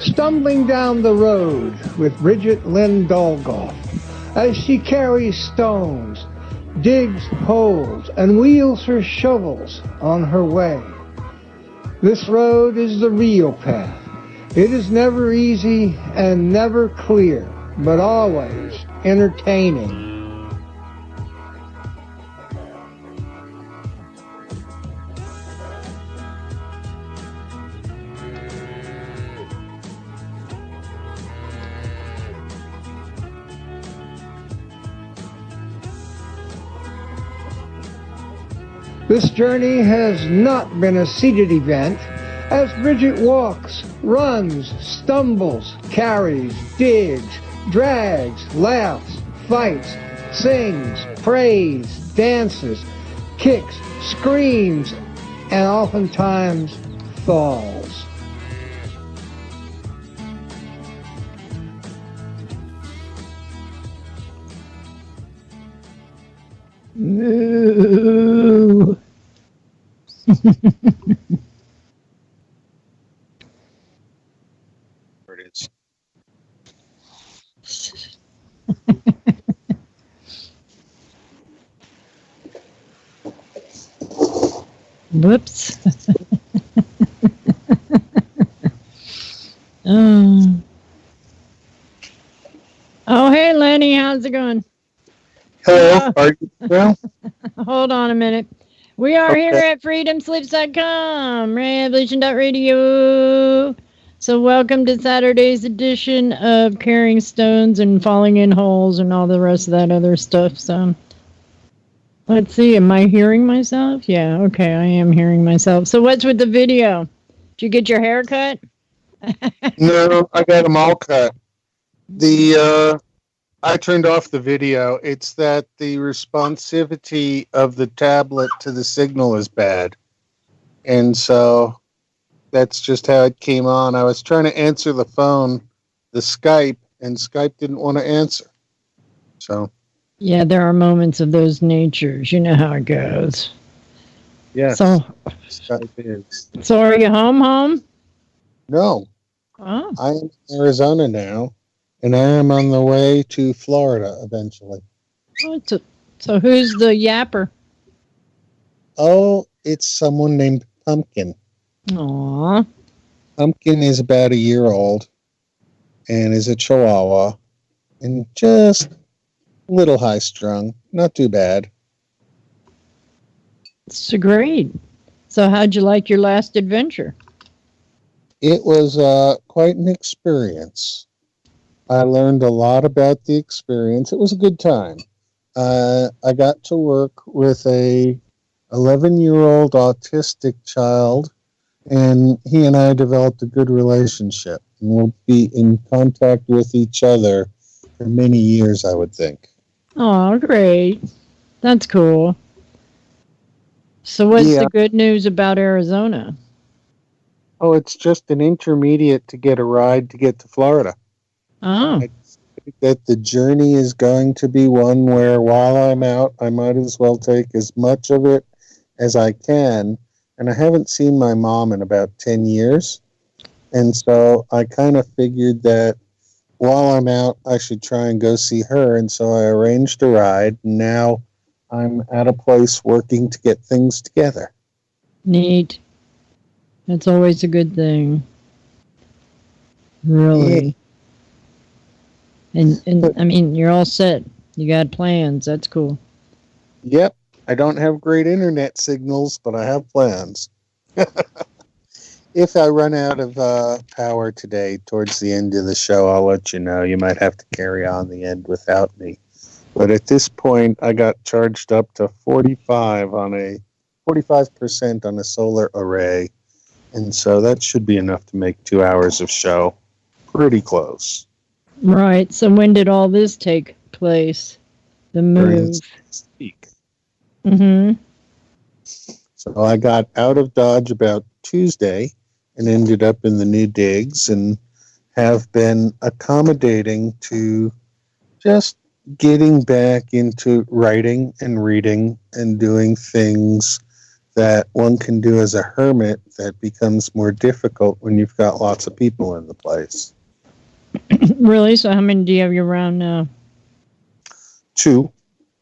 stumbling down the road with Bridgette Lyn Dolgoff as she carries stones, digs holes, and wheels her shovels on her way. This road is the real path. It is never easy and never clear, but always entertaining. This journey has not been a seated event, as Bridgette walks, runs, stumbles, carries, digs, drags, laughs, fights, sings, prays, dances, kicks, screams, and oftentimes falls. Moo. There it is. Whoops. Oh, hey, Lenny, how's it going? Hello, are you well? Hold on a minute. We are here at freedomslips.com, revolution.radio. So welcome to Saturday's edition of Carrying Stones and Falling in Holes and all the rest of that other stuff. So let's see, am I hearing myself? Yeah, okay, I am hearing myself. So what's with the video? Did you get your hair cut? No, I got them all cut. I turned off the video. It's that the responsivity of the tablet to the signal is bad. And so that's just how it came on. I was trying to answer the phone, the Skype, and Skype didn't want to answer. So. Yeah, there are moments of those natures. You know how it goes. Yes. So Skype is. So are you home? No. Oh. I'm in Arizona now. And I am on the way to Florida eventually. Oh, so who's the yapper? Oh, it's someone named Pumpkin. Aww. Pumpkin is about a year old and is a Chihuahua and just a little high strung. Not too bad. So great. So how'd you like your last adventure? It was quite an experience. I learned a lot about the experience. It was a good time. I got to work with a 11-year-old autistic child, and he and I developed a good relationship. And we'll be in contact with each other for many years, I would think. Oh, great. That's cool. So what's the good news about Arizona? Oh, it's just an intermediate to get a ride to get to Florida. Oh. I think that the journey is going to be one where while I'm out, I might as well take as much of it as I can. And I haven't seen my mom in about 10 years. And so I kind of figured that while I'm out, I should try and go see her. And so I arranged a ride. And now I'm at a place working to get things together. Neat. That's always a good thing. Really. Yeah. And I mean, you're all set. You got plans. That's cool. Yep. I don't have great internet signals, but I have plans. If I run out of power today towards the end of the show, I'll let you know. You might have to carry on the end without me. But at this point, I got charged up to 45% on a solar array. And so that should be enough to make 2 hours of show. Pretty close. Right. So when did all this take place? The move. Mm-hmm. So I got out of Dodge about Tuesday and ended up in the new digs and have been accommodating to just getting back into writing and reading and doing things that one can do as a hermit that becomes more difficult when you've got lots of people in the place. Really? So how many do you have you around now? 2.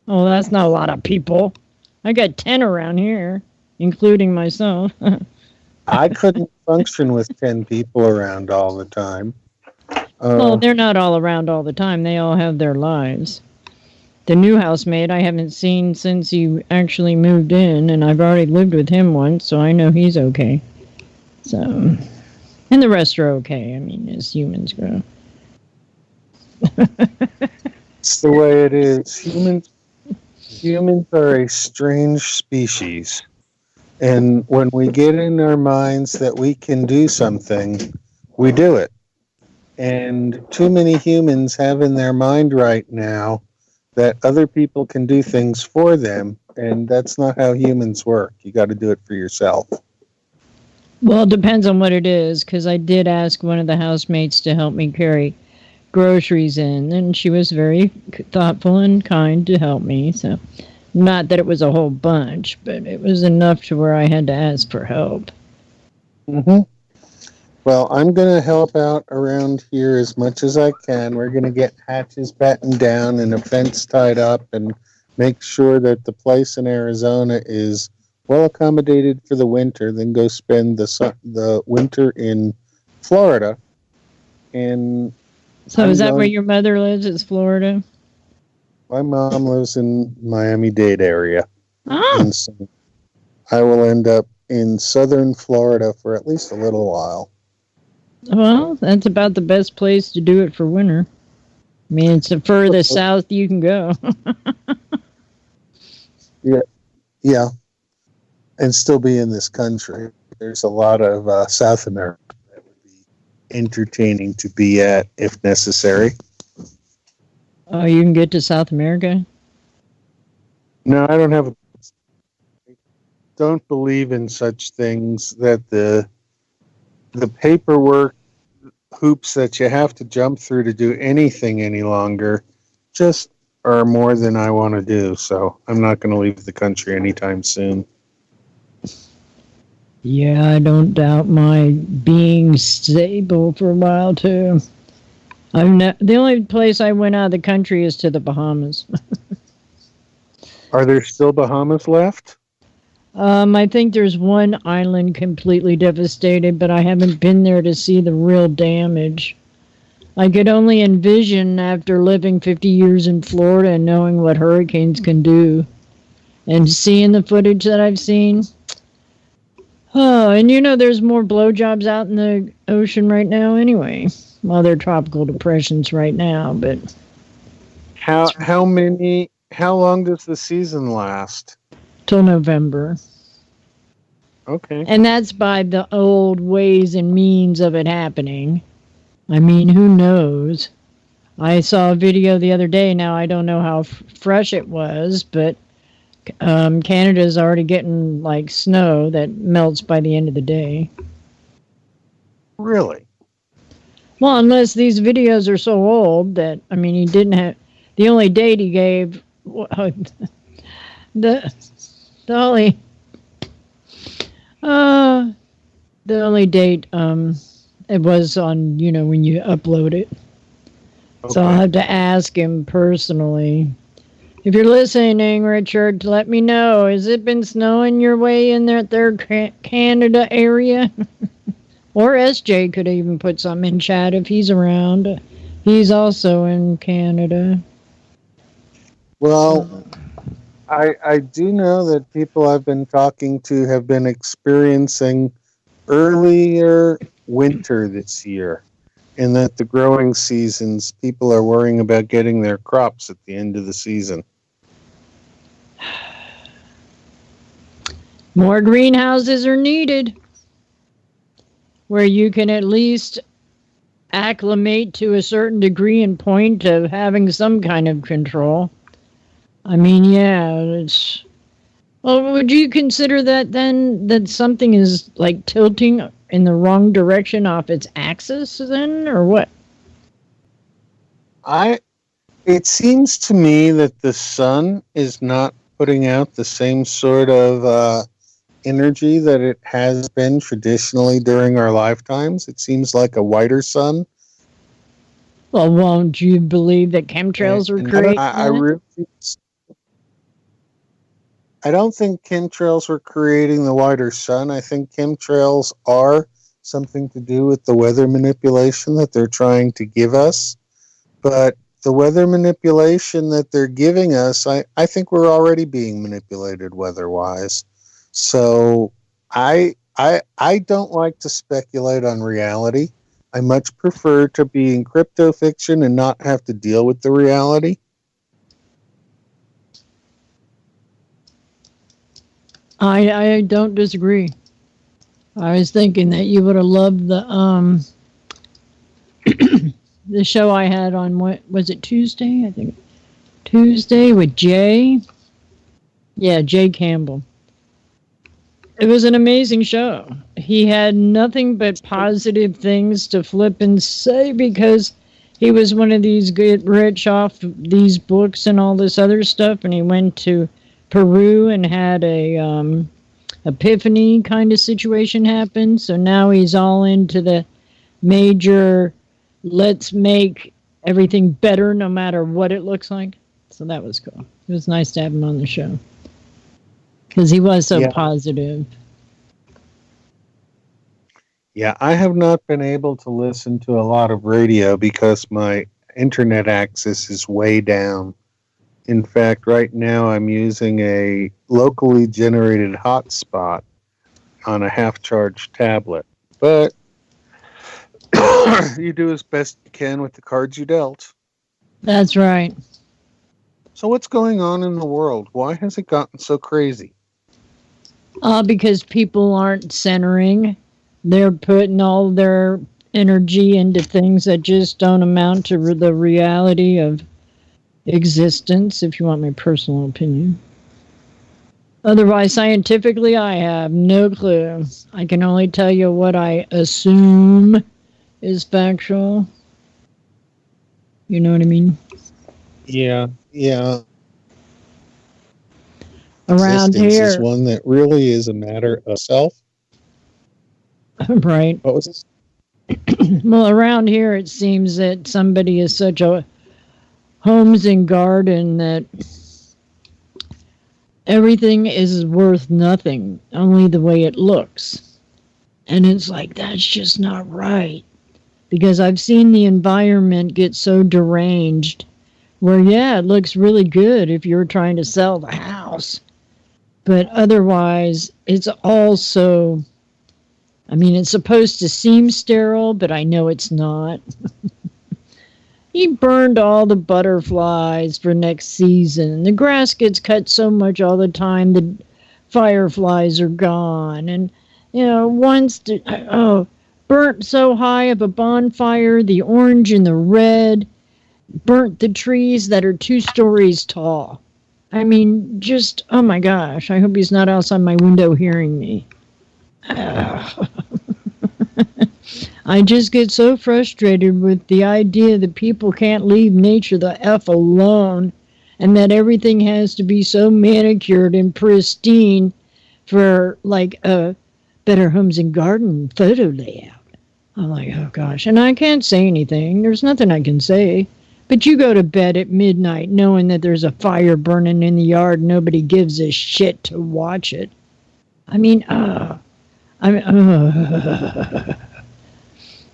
Oh, that's not a lot of people. I got 10 around here, including myself. I couldn't function with 10 people around all the time. Well, they're not all around all the time. They all have their lives. The new housemate I haven't seen since he actually moved in, and I've already lived with him once, so I know he's okay. So, and the rest are okay. I mean, as humans go. It's the way it is. Humans are a strange species. And when we get in our minds that we can do something, we do it. And too many humans have in their mind right now that other people can do things for them, and that's not how humans work. You got to do it for yourself. Well, it depends on what it is, because I did ask one of the housemates to help me carry groceries in, and she was very thoughtful and kind to help me. So, not that it was a whole bunch, but it was enough to where I had to ask for help. Mm-hmm. Well, I'm going to help out around here as much as I can. We're going to get hatches battened down and a fence tied up and make sure that the place in Arizona is well accommodated for the winter, then go spend the winter in Florida. And so is that where your mother lives, is Florida? My mom lives in Miami-Dade area. Oh. And so I will end up in southern Florida for at least a little while. Well, that's about the best place to do it for winter. I mean, it's the furthest south you can go. Yeah. And still be in this country. There's a lot of South America that would be entertaining to be at if necessary. Oh, you can get to South America? No, I don't believe in such things, that the paperwork hoops that you have to jump through to do anything any longer just are more than I want to do. So I'm not going to leave the country anytime soon. Yeah, I don't doubt my being stable for a while too. The only place I went out of the country is to the Bahamas. Are there still Bahamas left? I think there's one island completely devastated, but I haven't been there to see the real damage. I could only envision, after living 50 years in Florida and knowing what hurricanes can do, and seeing the footage that I've seen. Oh, and there's more blowjobs out in the ocean right now anyway. Well, they're tropical depressions right now, but... How long does the season last? Till November. Okay. And that's by the old ways and means of it happening. I mean, who knows? I saw a video the other day. Now, I don't know how fresh it was, but Canada's already getting, like, snow that melts by the end of the day. Really? Well, unless these videos are so old that, I mean, he didn't have... The only date he gave... The only date it was on, when you upload it. Okay. So I'll have to ask him personally. If you're listening, Richard, let me know. Has it been snowing your way in their Canada area? Or SJ could even put something in chat if he's around. He's also in Canada. Well, I do know that people I've been talking to have been experiencing earlier winter this year, and that the growing seasons, people are worrying about getting their crops at the end of the season. More greenhouses are needed, where you can at least acclimate to a certain degree and point of having some kind of control. I mean, yeah, it's... Well, would you consider that then, that something is, like, tilting in the wrong direction off its axis then, or what? It seems to me that the sun is not putting out the same sort of energy that it has been traditionally during our lifetimes. It seems like a whiter sun. Well, won't you believe that chemtrails were created? I don't think chemtrails were creating the whiter sun. I think chemtrails are something to do with the weather manipulation that they're trying to give us. But the weather manipulation that they're giving us, I think we're already being manipulated weather-wise. So I don't like to speculate on reality. I much prefer to be in crypto fiction and not have to deal with the reality. I don't disagree. I was thinking that you would have loved the the show I had on, what was it, Tuesday? I think Tuesday with Jay. Yeah, Jay Campbell. It was an amazing show. He had nothing but positive things to flip and say because he was one of these get rich off these books and all this other stuff, and he went to Peru and had a epiphany kind of situation happen. So now he's all into the major, let's make everything better no matter what it looks like. So that was cool. It was nice to have him on the show because he was so positive. Yeah, I have not been able to listen to a lot of radio because my internet access is way down. In fact, right now I'm using a locally generated hotspot on a half-charged tablet. But you do as best you can with the cards you dealt. That's right. So what's going on in the world? Why has it gotten so crazy? Because people aren't centering. They're putting all their energy into things that just don't amount to the reality of existence, if you want my personal opinion. Otherwise, scientifically, I have no clue. I can only tell you what I assume is factual. You know what I mean? Yeah. Around Existence here is one that really is a matter of self. Right. What was this? Well, around here it seems that somebody is such a homes and garden that everything is worth nothing, only the way it looks. And it's like, that's just not right. Because I've seen the environment get so deranged where, yeah, it looks really good if you're trying to sell the house. But otherwise, it's also, I mean, it's supposed to seem sterile, but I know it's not. He burned all the butterflies for next season. The grass gets cut so much all the time, the fireflies are gone. And, you know, burnt so high of a bonfire, the orange and the red burnt the trees that are 2 stories tall. I mean, just, oh my gosh, I hope he's not outside my window hearing me. I just get so frustrated with the idea that people can't leave nature the F alone and that everything has to be so manicured and pristine for like a Better Homes and Garden photo layout. I'm like, oh gosh, and I can't say anything. There's nothing I can say. But you go to bed at midnight knowing that there's a fire burning in the yard. Nobody gives a shit to watch it. I mean,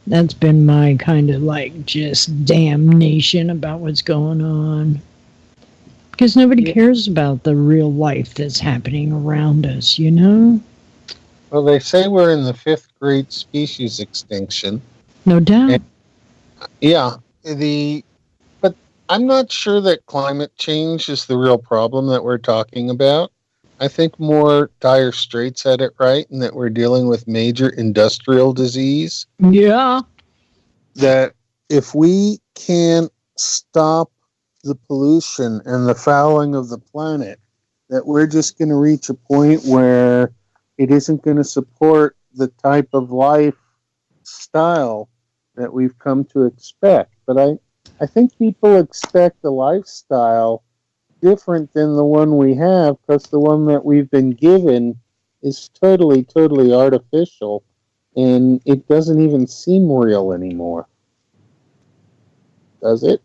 that's been my kind of like just damnation about what's going on. Because nobody cares about the real life that's happening around us, you know? Well, they say we're in the 5th great species extinction. No doubt. And, yeah. But I'm not sure that climate change is the real problem that we're talking about. I think more Dire Straits had it right, and that we're dealing with major industrial disease. Yeah. That if we can't stop the pollution and the fouling of the planet, that we're just going to reach a point where it isn't going to support the type of lifestyle that we've come to expect. But I think people expect a lifestyle different than the one we have, because the one that we've been given is totally, totally artificial, and it doesn't even seem real anymore. Does it?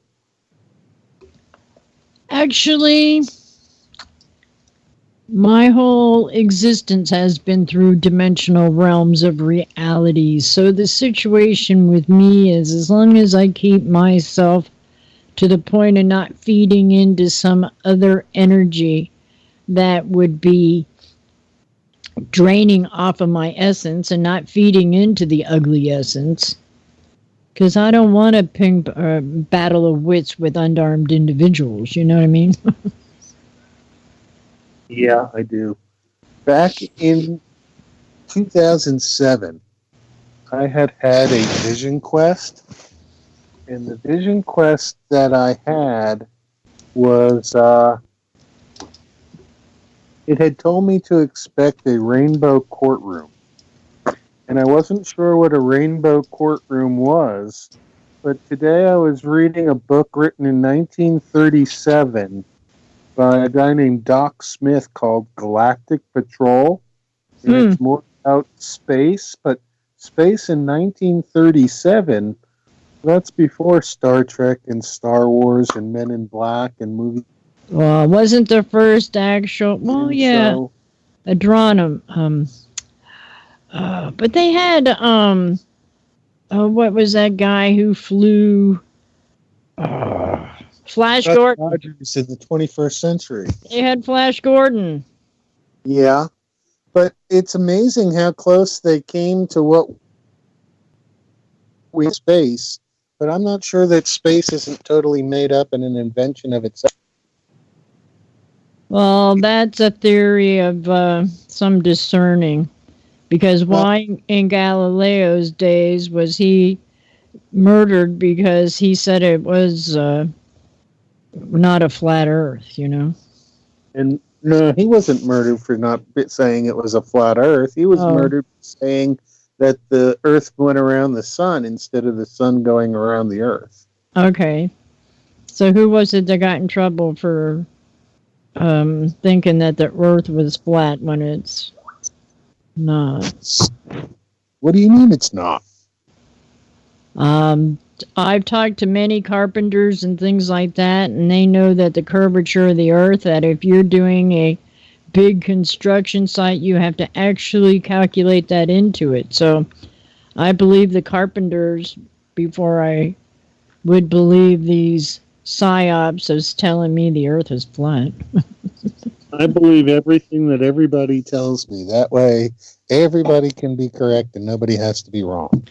Actually, my whole existence has been through dimensional realms of reality. So the situation with me is, as long as I keep myself to the point of not feeding into some other energy that would be draining off of my essence and not feeding into the ugly essence, because I don't want a battle of wits with unarmed individuals, you know what I mean? Yeah, I do. Back in 2007, I had a vision quest, and the vision quest that I had was, it had told me to expect a rainbow courtroom. And I wasn't sure what a rainbow courtroom was, but today I was reading a book written in 1937 by a guy named Doc Smith called Galactic Patrol. And it's more about space, but space in 1937, that's before Star Trek and Star Wars and Men in Black and movies. Well, it wasn't the first actual, well, yeah, So, Adronum. But they had, what was that guy who flew? Flash Gordon. Rogers in the 21st century. They had Flash Gordon. Yeah, but it's amazing how close they came to what we space. But I'm not sure that space isn't totally made up and an invention of itself. Well, that's a theory of some discerning. Because why in Galileo's days was he murdered because he said it was not a flat earth, you know? And no, he wasn't murdered for not saying it was a flat earth. He was murdered for saying that the earth went around the sun instead of the sun going around the earth. Okay. So who was it that got in trouble for thinking that the earth was flat when it's not? What do you mean it's not? I've talked to many carpenters and things like that, and they know that the curvature of the earth, that if you're doing a big construction site, you have to actually calculate that into it. So I believe the carpenters before I would believe these psyops as telling me the earth is flat. I believe everything that everybody tells me. That way, everybody can be correct and nobody has to be wrong.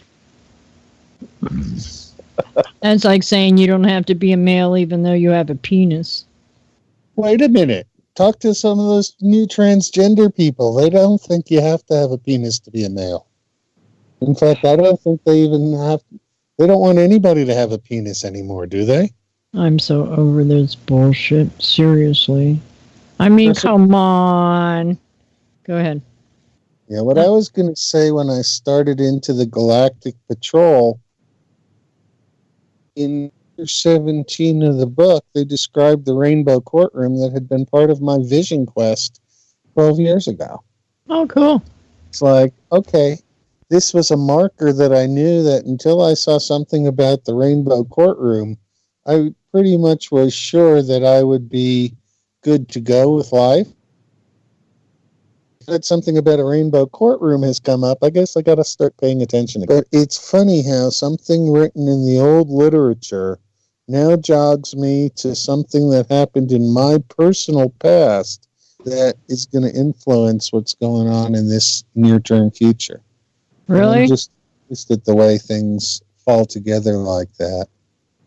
That's like saying you don't have to be a male even though you have a penis. Wait a minute. Talk to some of those new transgender people. They don't think you have to have a penis to be a male. In fact, I don't think they even have... They don't want anybody to have a penis anymore, do they? I'm so over this bullshit. Seriously. I mean, come on. Go ahead. Yeah, what I was going to say when I started into the Galactic Patrol, in chapter 17 of the book, they described the Rainbow Courtroom that had been part of my vision quest 12 years ago. Oh, cool. It's like, okay, this was a marker that I knew that until I saw something about the Rainbow Courtroom, I pretty much was sure that I would be good to go with life. That something about a rainbow courtroom has come up, I guess I got to start paying attention again. But it's funny how something written in the old literature now jogs me to something that happened in my personal past that is going to influence what's going on in this near-term future. Really? I'm just at the way things fall together like that.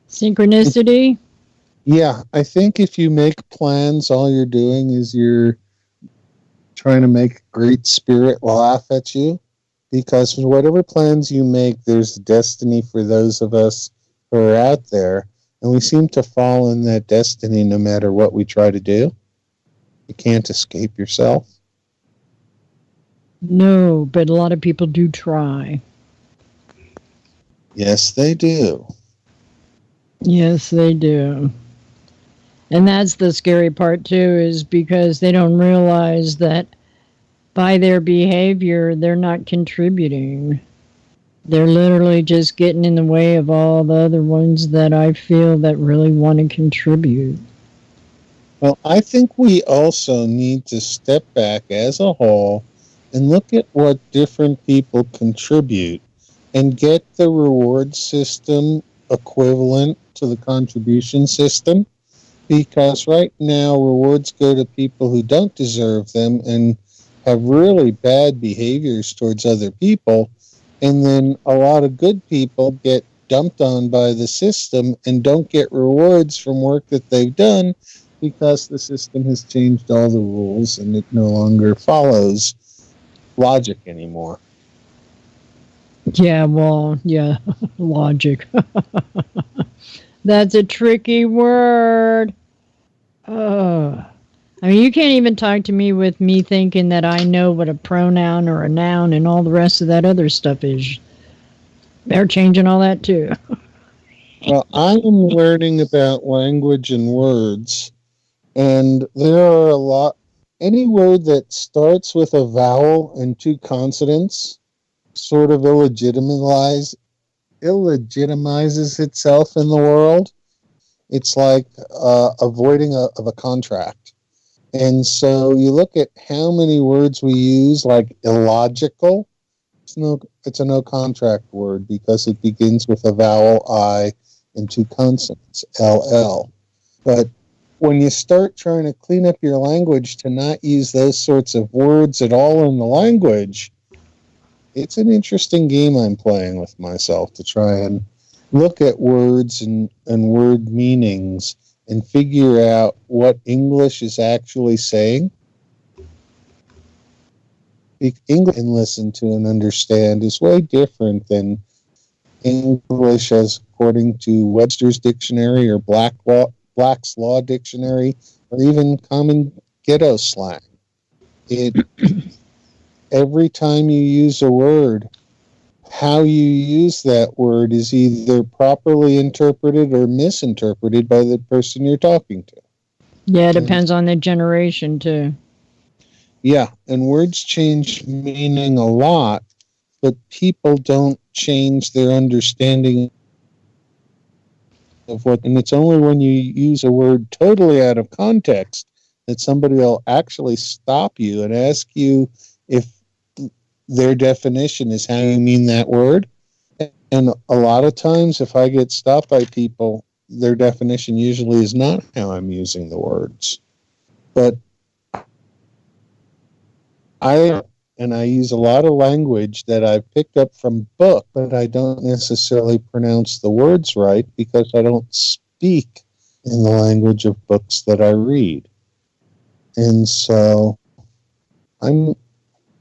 Synchronicity? Yeah, I think if you make plans, all you're doing is you're trying to make Great Spirit laugh at you, because whatever plans you make, there's destiny for those of us who are out there, and we seem to fall in that destiny no matter what we try to do. You can't escape yourself. No, but a lot of people do try. Yes, they do. Yes, they do. And that's the scary part, too, is because they don't realize that by their behavior, they're not contributing. They're literally just getting in the way of all the other ones that I feel that really want to contribute. Well, I think we also need to step back as a whole and look at what different people contribute and get the reward system equivalent to the contribution system. Because right now, rewards go to people who don't deserve them and have really bad behaviors towards other people. And then a lot of good people get dumped on by the system and don't get rewards from work that they've done because the system has changed all the rules and it no longer follows logic anymore. Yeah, well, yeah, logic. That's a tricky word. I mean, you can't even talk to me with me thinking that I know what a pronoun or a noun and all the rest of that other stuff is. They're changing all that too. Well, I am learning about language and words, and there are a lot. Any word that starts with a vowel and two consonants sort of illegitimizes itself in the world. It's like avoiding of a contract. And so you look at how many words we use, like illogical. It's a no contract word because it begins with a vowel I and two consonants, LL. But when you start trying to clean up your language to not use those sorts of words at all in the language, it's an interesting game I'm playing with myself to try and look at words and word meanings and figure out what English is actually saying. English and listen to and understand is way different than English as according to Webster's Dictionary or Black's Law Dictionary or even common ghetto slang. Every time you use a word, how you use that word is either properly interpreted or misinterpreted by the person you're talking to. Yeah, it depends on the generation, too. Yeah, and words change meaning a lot, but people don't change their understanding of what, and it's only when you use a word totally out of context that somebody will actually stop you and ask you if their definition is how you mean that word. And a lot of times if I get stopped by people, their definition usually is not how I'm using the words. But I use a lot of language that I picked up from book, but I don't necessarily pronounce the words right because I don't speak in the language of books that I read. And so I'm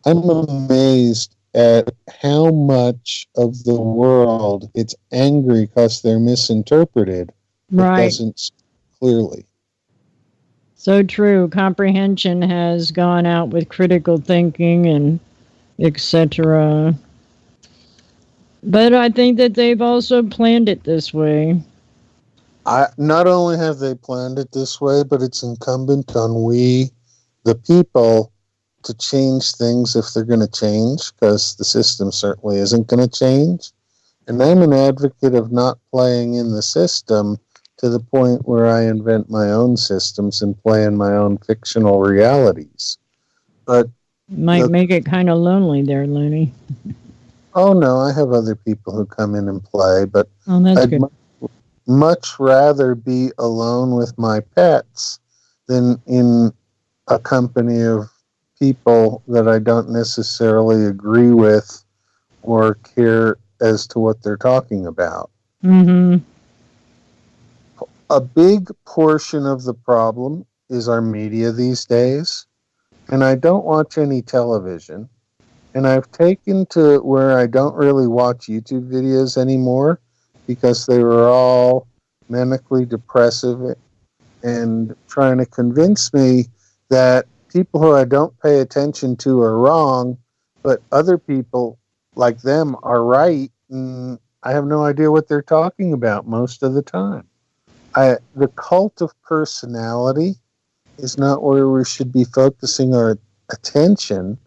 amazed at how much of the world gets angry because they're misinterpreted. Right. It doesn't speak clearly. So true. Comprehension has gone out with critical thinking and etc. But I think that they've also planned it this way. Not only have they planned it this way, but it's incumbent on we, the people, to change things if they're going to change, because the system certainly isn't going to change. And I'm an advocate of not playing in the system to the point where I invent my own systems and play in my own fictional realities. But might make it kind of lonely there, Lenny. Oh, no, I have other people who come in and play, but I'd good. Much rather be alone with my pets than in a company of people that I don't necessarily agree with or care as to what they're talking about. Mm-hmm. A big portion of the problem is our media these days, and I don't watch any television, and I've taken to where I don't really watch YouTube videos anymore because they were all manically depressive and trying to convince me that people who I don't pay attention to are wrong, but other people like them are right, and I have no idea what they're talking about most of the time. The cult of personality is not where we should be focusing our attention.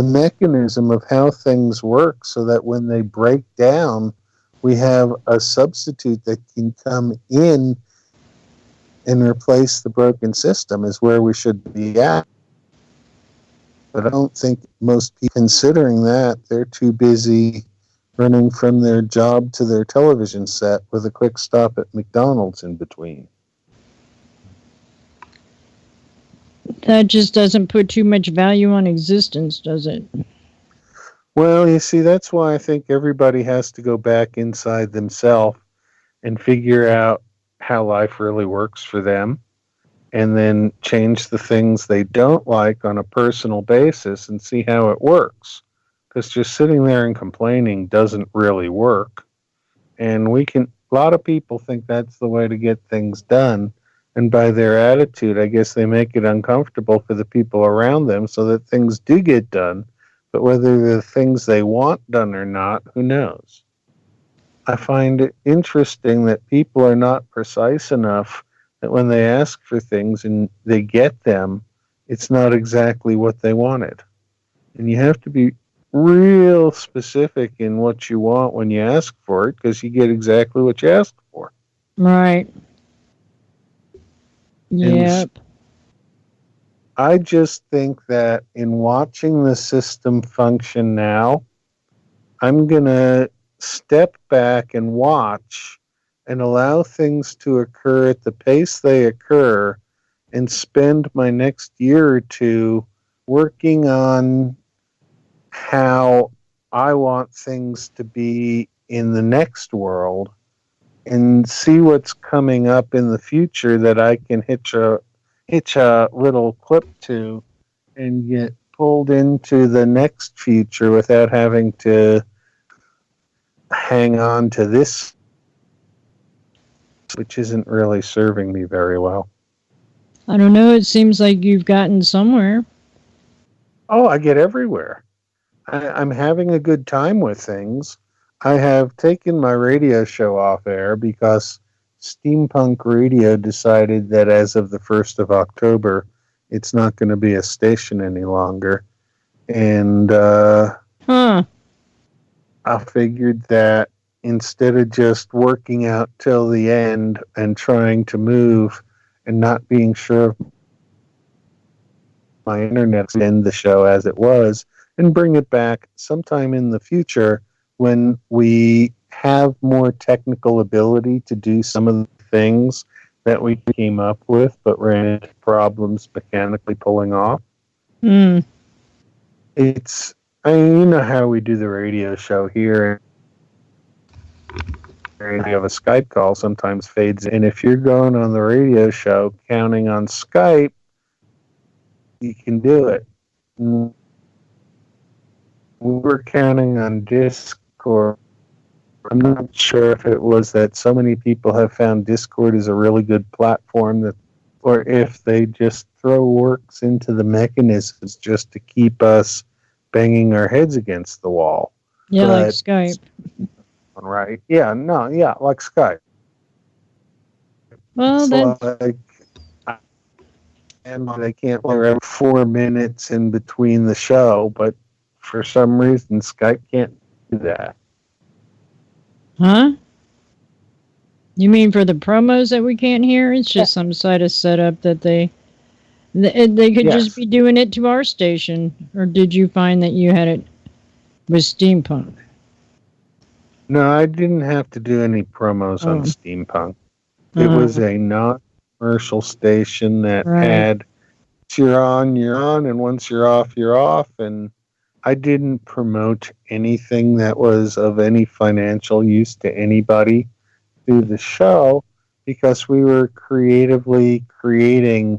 the mechanism of how things work so that when they break down, we have a substitute that can come in and replace the broken system is where we should be at. But I don't think most people considering that. They're too busy running from their job to their television set with a quick stop at McDonald's in between. That just doesn't put too much value on existence, does it? Well, you see, that's why I think everybody has to go back inside themselves and figure out how life really works for them, and then change the things they don't like on a personal basis and see how it works. Because just sitting there and complaining doesn't really work. And a lot of people think that's the way to get things done. And by their attitude, I guess they make it uncomfortable for the people around them so that things do get done. But whether they're the things they want done or not, who knows? I find it interesting that people are not precise enough that when they ask for things and they get them, it's not exactly what they wanted. And you have to be real specific in what you want when you ask for it, because you get exactly what you ask for. Right. Yep. I just think that in watching the system function now, I'm going to step back and watch and allow things to occur at the pace they occur and spend my next year or two working on how I want things to be in the next world and see what's coming up in the future that I can hitch a little clip to and get pulled into the next future without having to hang on to this, which isn't really serving me very well. I don't know. It seems like you've gotten somewhere. Oh, I get everywhere. I'm having a good time with things. I have taken my radio show off air because Steampunk Radio decided that as of the 1st of October, it's not going to be a station any longer. And I figured that instead of just working out till the end and trying to move and not being sure of my internet to end the show as it was and bring it back sometime in the future when we have more technical ability to do some of the things that we came up with but ran into problems mechanically pulling off. It's, I mean, you know how we do the radio show here. You have a Skype call, sometimes fades in. And if you're going on the radio show counting on Skype, you can do it. We were counting on Discord. I'm not sure if it was that so many people have found Discord is a really good platform, that, or if they just throw works into the mechanisms just to keep us banging our heads against the wall. Yeah, like Skype. Right. Yeah, no, yeah, like Skype. Well, it's like, and they can't every 4 minutes in between the show, but for some reason Skype can't do that. Huh? You mean for the promos that we can't hear? It's just some sort of setup that they could just be doing it to our station. Or did you find that you had it with Steampunk? No, I didn't have to do any promos on Steampunk. It was a non-commercial station that had, once you're on, and once you're off, and I didn't promote anything that was of any financial use to anybody through the show because we were creatively creating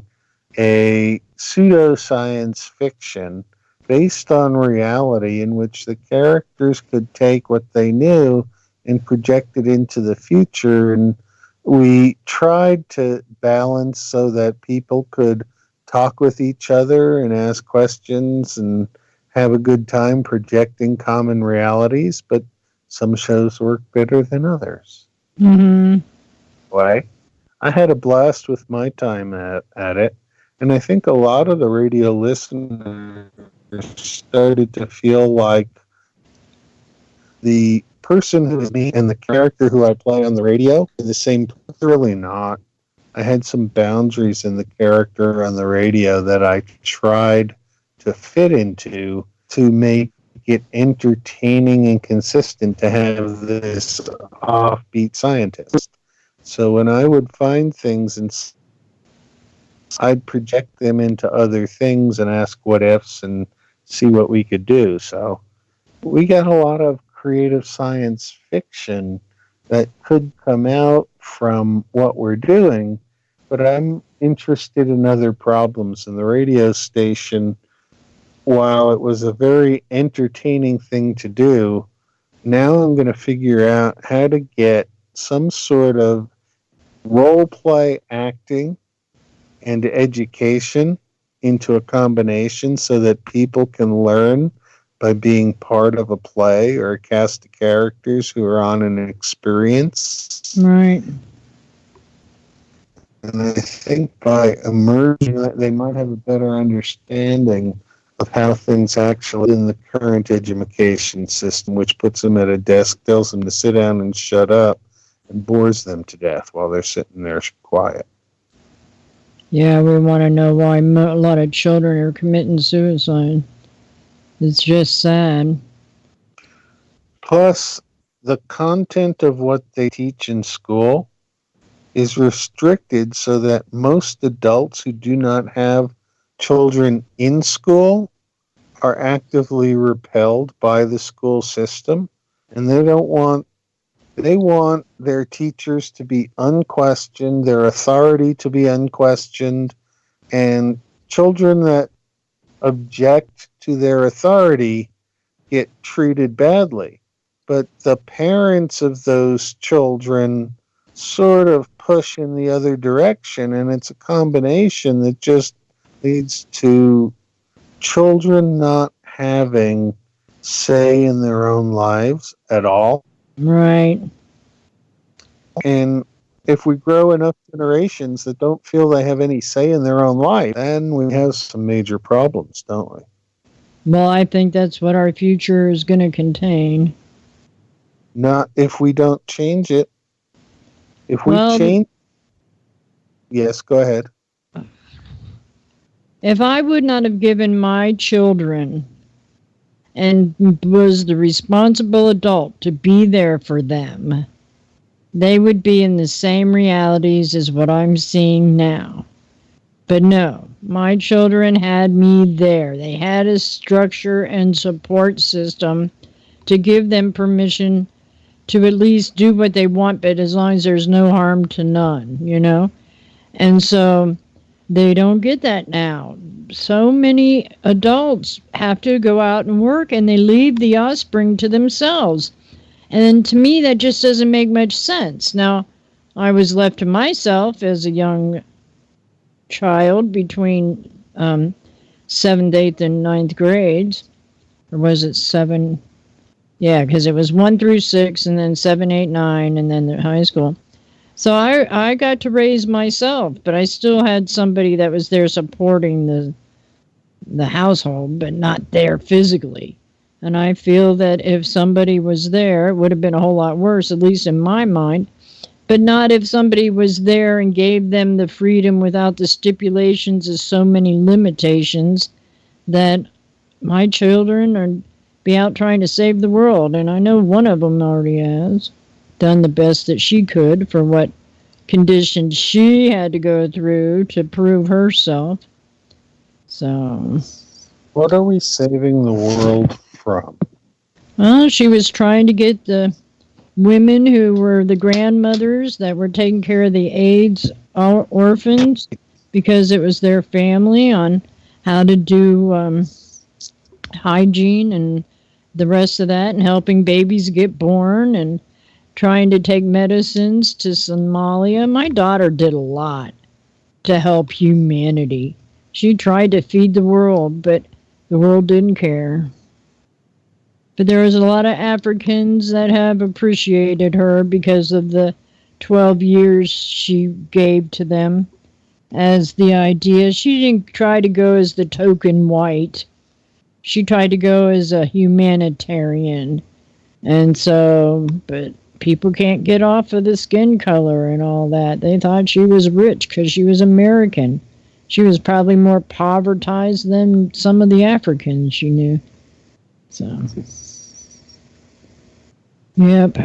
a pseudoscience fiction based on reality in which the characters could take what they knew and project it into the future. And we tried to balance so that people could talk with each other and ask questions and have a good time projecting common realities, but some shows work better than others. Anyway, I had a blast with my time at it, and I think a lot of the radio listeners started to feel like the person who is me and the character who I play on the radio are the same. Really not. I had some boundaries in the character on the radio that I tried to fit into to make it entertaining and consistent to have this offbeat scientist. So when I would find things and I'd project them into other things and ask what ifs and see what we could do. So we got a lot of creative science fiction that could come out from what we're doing, but I'm interested in other problems. And the radio station, while it was a very entertaining thing to do, now I'm going to figure out how to get some sort of role play acting and education into a combination so that people can learn by being part of a play or a cast of characters who are on an experience. Right. And I think by emerging, they might have a better understanding of how things actually in the current education system, which puts them at a desk, tells them to sit down and shut up, and bores them to death while they're sitting there quiet. Yeah, we want to know why a lot of children are committing suicide. It's just sad. Plus, the content of what they teach in school is restricted so that most adults who do not have children in school are actively repelled by the school system, and they want their teachers to be unquestioned, their authority to be unquestioned, and children that object to their authority get treated badly. But the parents of those children sort of push in the other direction, and it's a combination that just leads to children not having say in their own lives at all. Right. And if we grow enough generations that don't feel they have any say in their own life, then we have some major problems, don't we? Well, I think that's what our future is going to contain. Not if we don't change it. If we change... Yes, go ahead. If I would not have given my children and was the responsible adult to be there for them, they would be in the same realities as what I'm seeing now. But no, my children had me there. They had a structure and support system to give them permission to at least do what they want, but as long as there's no harm to none, you know? And so they don't get that now. So many adults have to go out and work, and they leave the offspring to themselves. And to me, that just doesn't make much sense. Now, I was left to myself as a young child between 7th, 8th, and 9th grades. Or was it 7? Yeah, because it was 1 through 6, and then 7, 8, 9, and then the high school. So I got to raise myself, but I still had somebody that was there supporting the household, but not there physically. And I feel that if somebody was there, it would have been a whole lot worse, at least in my mind. But not if somebody was there and gave them the freedom without the stipulations of so many limitations that my children are be out trying to save the world. And I know one of them already has done the best that she could for what conditions she had to go through to prove herself. So, what are we saving the world from? Well, she was trying to get the women who were the grandmothers that were taking care of the AIDS orphans, because it was their family, on how to do hygiene and the rest of that, and helping babies get born, and trying to take medicines to Somalia. My daughter did a lot to help humanity. She tried to feed the world, but the world didn't care. But there was a lot of Africans that have appreciated her because of the 12 years she gave to them as the idea. She didn't try to go as the token white. She tried to go as a humanitarian. And so, but people can't get off of the skin color and all that. They thought she was rich because she was American. She was probably more povertized than some of the Africans she knew. So, yep.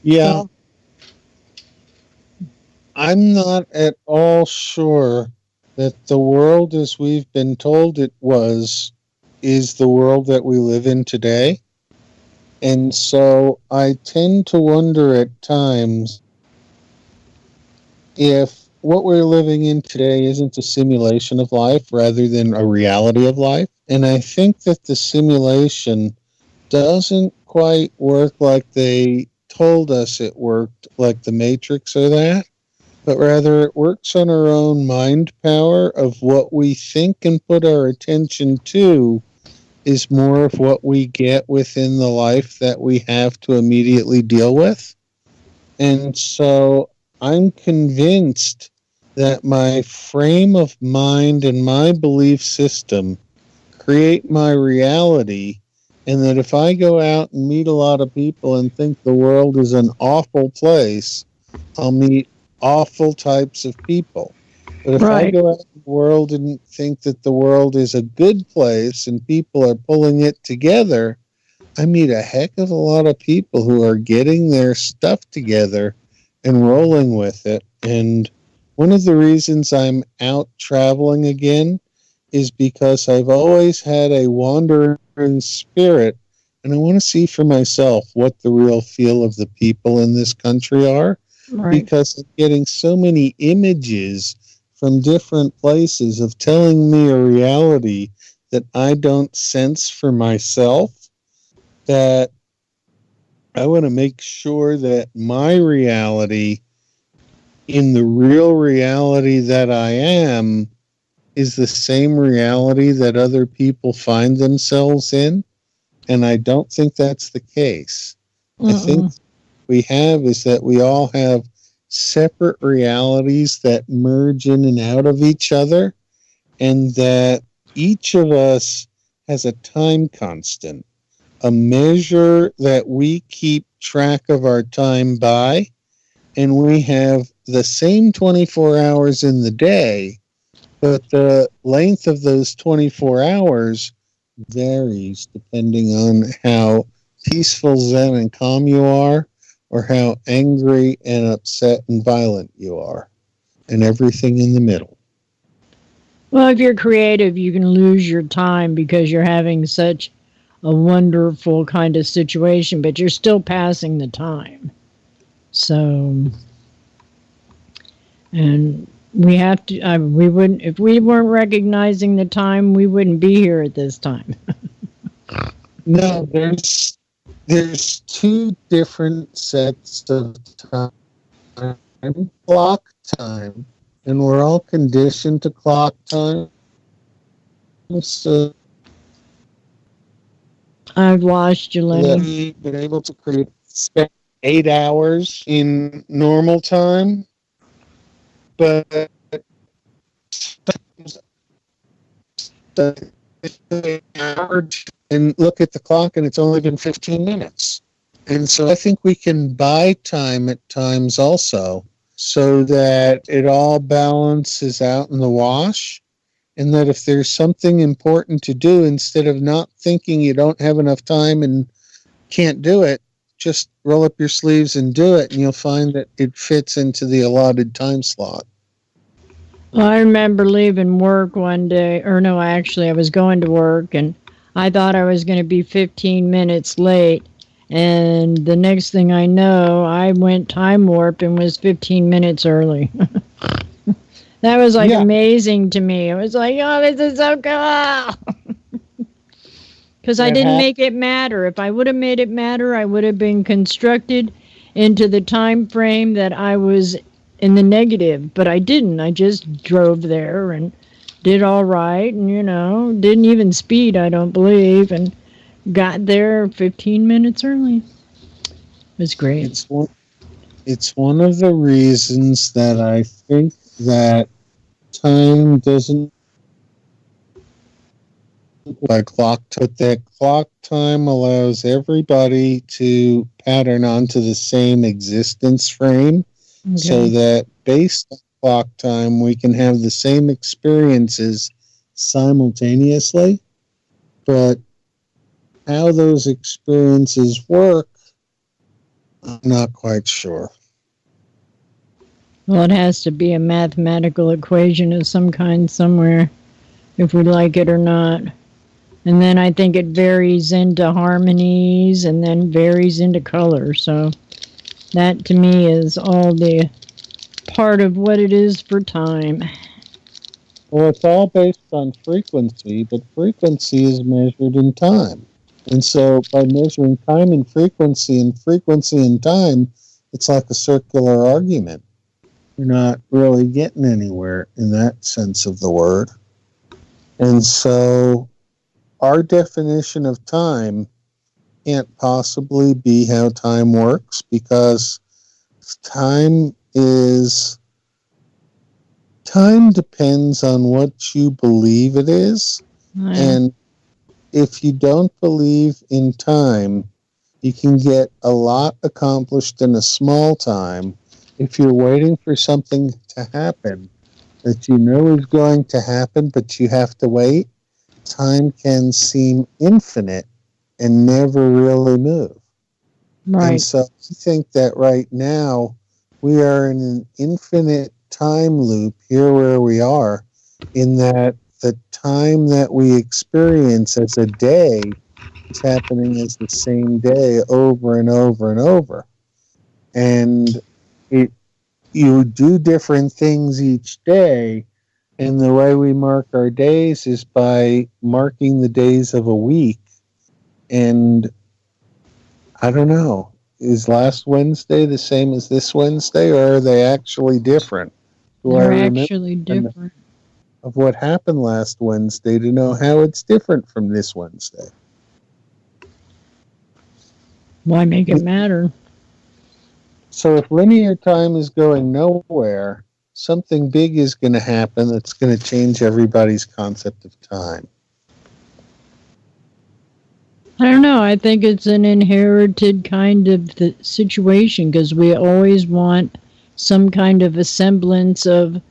Yeah. Well, I'm not at all sure that the world as we've been told it was is the world that we live in today. And so I tend to wonder at times if what we're living in today isn't a simulation of life rather than a reality of life. And I think that the simulation doesn't quite work like they told us it worked, like the Matrix or that, but rather it works on our own mind power of what we think and put our attention to is more of what we get within the life that we have to immediately deal with. And so I'm convinced that my frame of mind and my belief system create my reality, and that if I go out and meet a lot of people and think the world is an awful place, I'll meet awful types of people. But if I go out in the world and think that the world is a good place and people are pulling it together, I meet a heck of a lot of people who are getting their stuff together and rolling with it. And one of the reasons I'm out traveling again is because I've always had a wandering spirit, and I want to see for myself what the real feel of the people in this country are, because I'm getting so many images from different places of telling me a reality that I don't sense for myself, that I want to make sure that my reality in the real reality that I am is the same reality that other people find themselves in. And I don't think that's the case. I think what we have is that we all have separate realities that merge in and out of each other, and that each of us has a time constant, a measure that we keep track of our time by, and we have the same 24 hours in the day, but the length of those 24 hours varies depending on how peaceful, zen, and calm you are, or how angry and upset and violent you are, and everything in the middle. Well, if you're creative, you can lose your time because you're having such a wonderful kind of situation, but you're still passing the time. So, and we have to, we wouldn't, if we weren't recognizing the time, we wouldn't be here at this time. No, there's two different sets of time. Clock time, and we're all conditioned to clock time. So I've lost you, Lenny. we've been able to spend 8 hours in normal time, but and look at the clock and it's only been 15 minutes. And so I think we can buy time at times also, so that it all balances out in the wash, and that if there's something important to do, instead of not thinking you don't have enough time and can't do it, just roll up your sleeves and do it, and you'll find that it fits into the allotted time slot. Well, I remember leaving work one day, or no, actually, I was going to work, and I thought I was going to be 15 minutes late. And the next thing I know, I went time warp and was 15 minutes early. That was like amazing to me. It was like, oh, this is so cool. Because I didn't make it matter. If I would have made it matter, I would have been constructed into the time frame that I was in the negative. But I didn't. I just drove there and did all right. And, you know, didn't even speed, I don't believe. And got there 15 minutes early. It was great. It's one of the reasons that I think that time doesn't by clock, but that clock time allows everybody to pattern onto the same existence frame, so that based on clock time, we can have the same experiences simultaneously. But how those experiences work, I'm not quite sure. Well, it has to be a mathematical equation of some kind somewhere, if we like it or not. And then I think it varies into harmonies and then varies into color. So that to me is all the part of what it is for time. Well, it's all based on frequency, but frequency is measured in time. And so by measuring time and frequency and time, it's like a circular argument. You're not really getting anywhere in that sense of the word. And so our definition of time can't possibly be how time works, because time depends on what you believe it is. Right. And if you don't believe in time, you can get a lot accomplished in a small time. If you're waiting for something to happen that you know is going to happen, but you have to wait, time can seem infinite and never really move. Right. And so I think that right now we are in an infinite time loop here where we are, in that the time that we experience as a day is happening as the same day over and over and over. And you do different things each day, and the way we mark our days is by marking the days of a week. And I don't know, is last Wednesday the same as this Wednesday, or are they actually different? They're actually different. Of what happened last Wednesday to know how it's different from this Wednesday. Why make it matter? So if linear time is going nowhere, something big is going to happen that's going to change everybody's concept of time. I don't know. I think it's an inherited kind of situation, because we always want some kind of a semblance of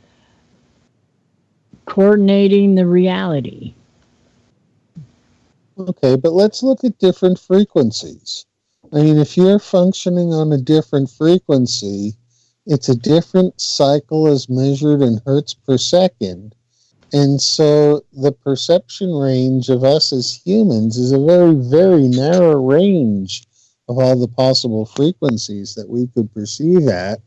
coordinating the reality. Okay, but let's look at different frequencies. I mean, if you're functioning on a different frequency, it's a different cycle as measured in hertz per second. And so the perception range of us as humans is a very, very narrow range of all the possible frequencies that we could perceive at.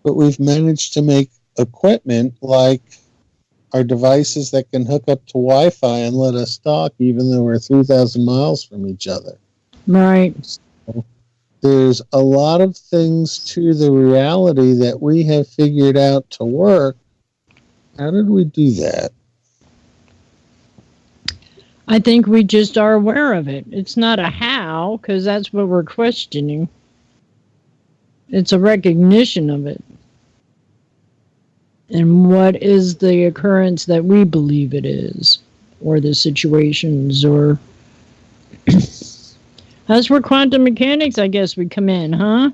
But we've managed to make equipment like our devices that can hook up to Wi-Fi and let us talk even though we're 3,000 miles from each other. Right. So there's a lot of things to the reality that we have figured out to work. How did we do that? I think we just are aware of it. It's not a how, because that's what we're questioning. It's a recognition of it. And what is the occurrence that we believe it is, or the situations, or that's where quantum mechanics, I guess, would come in, huh?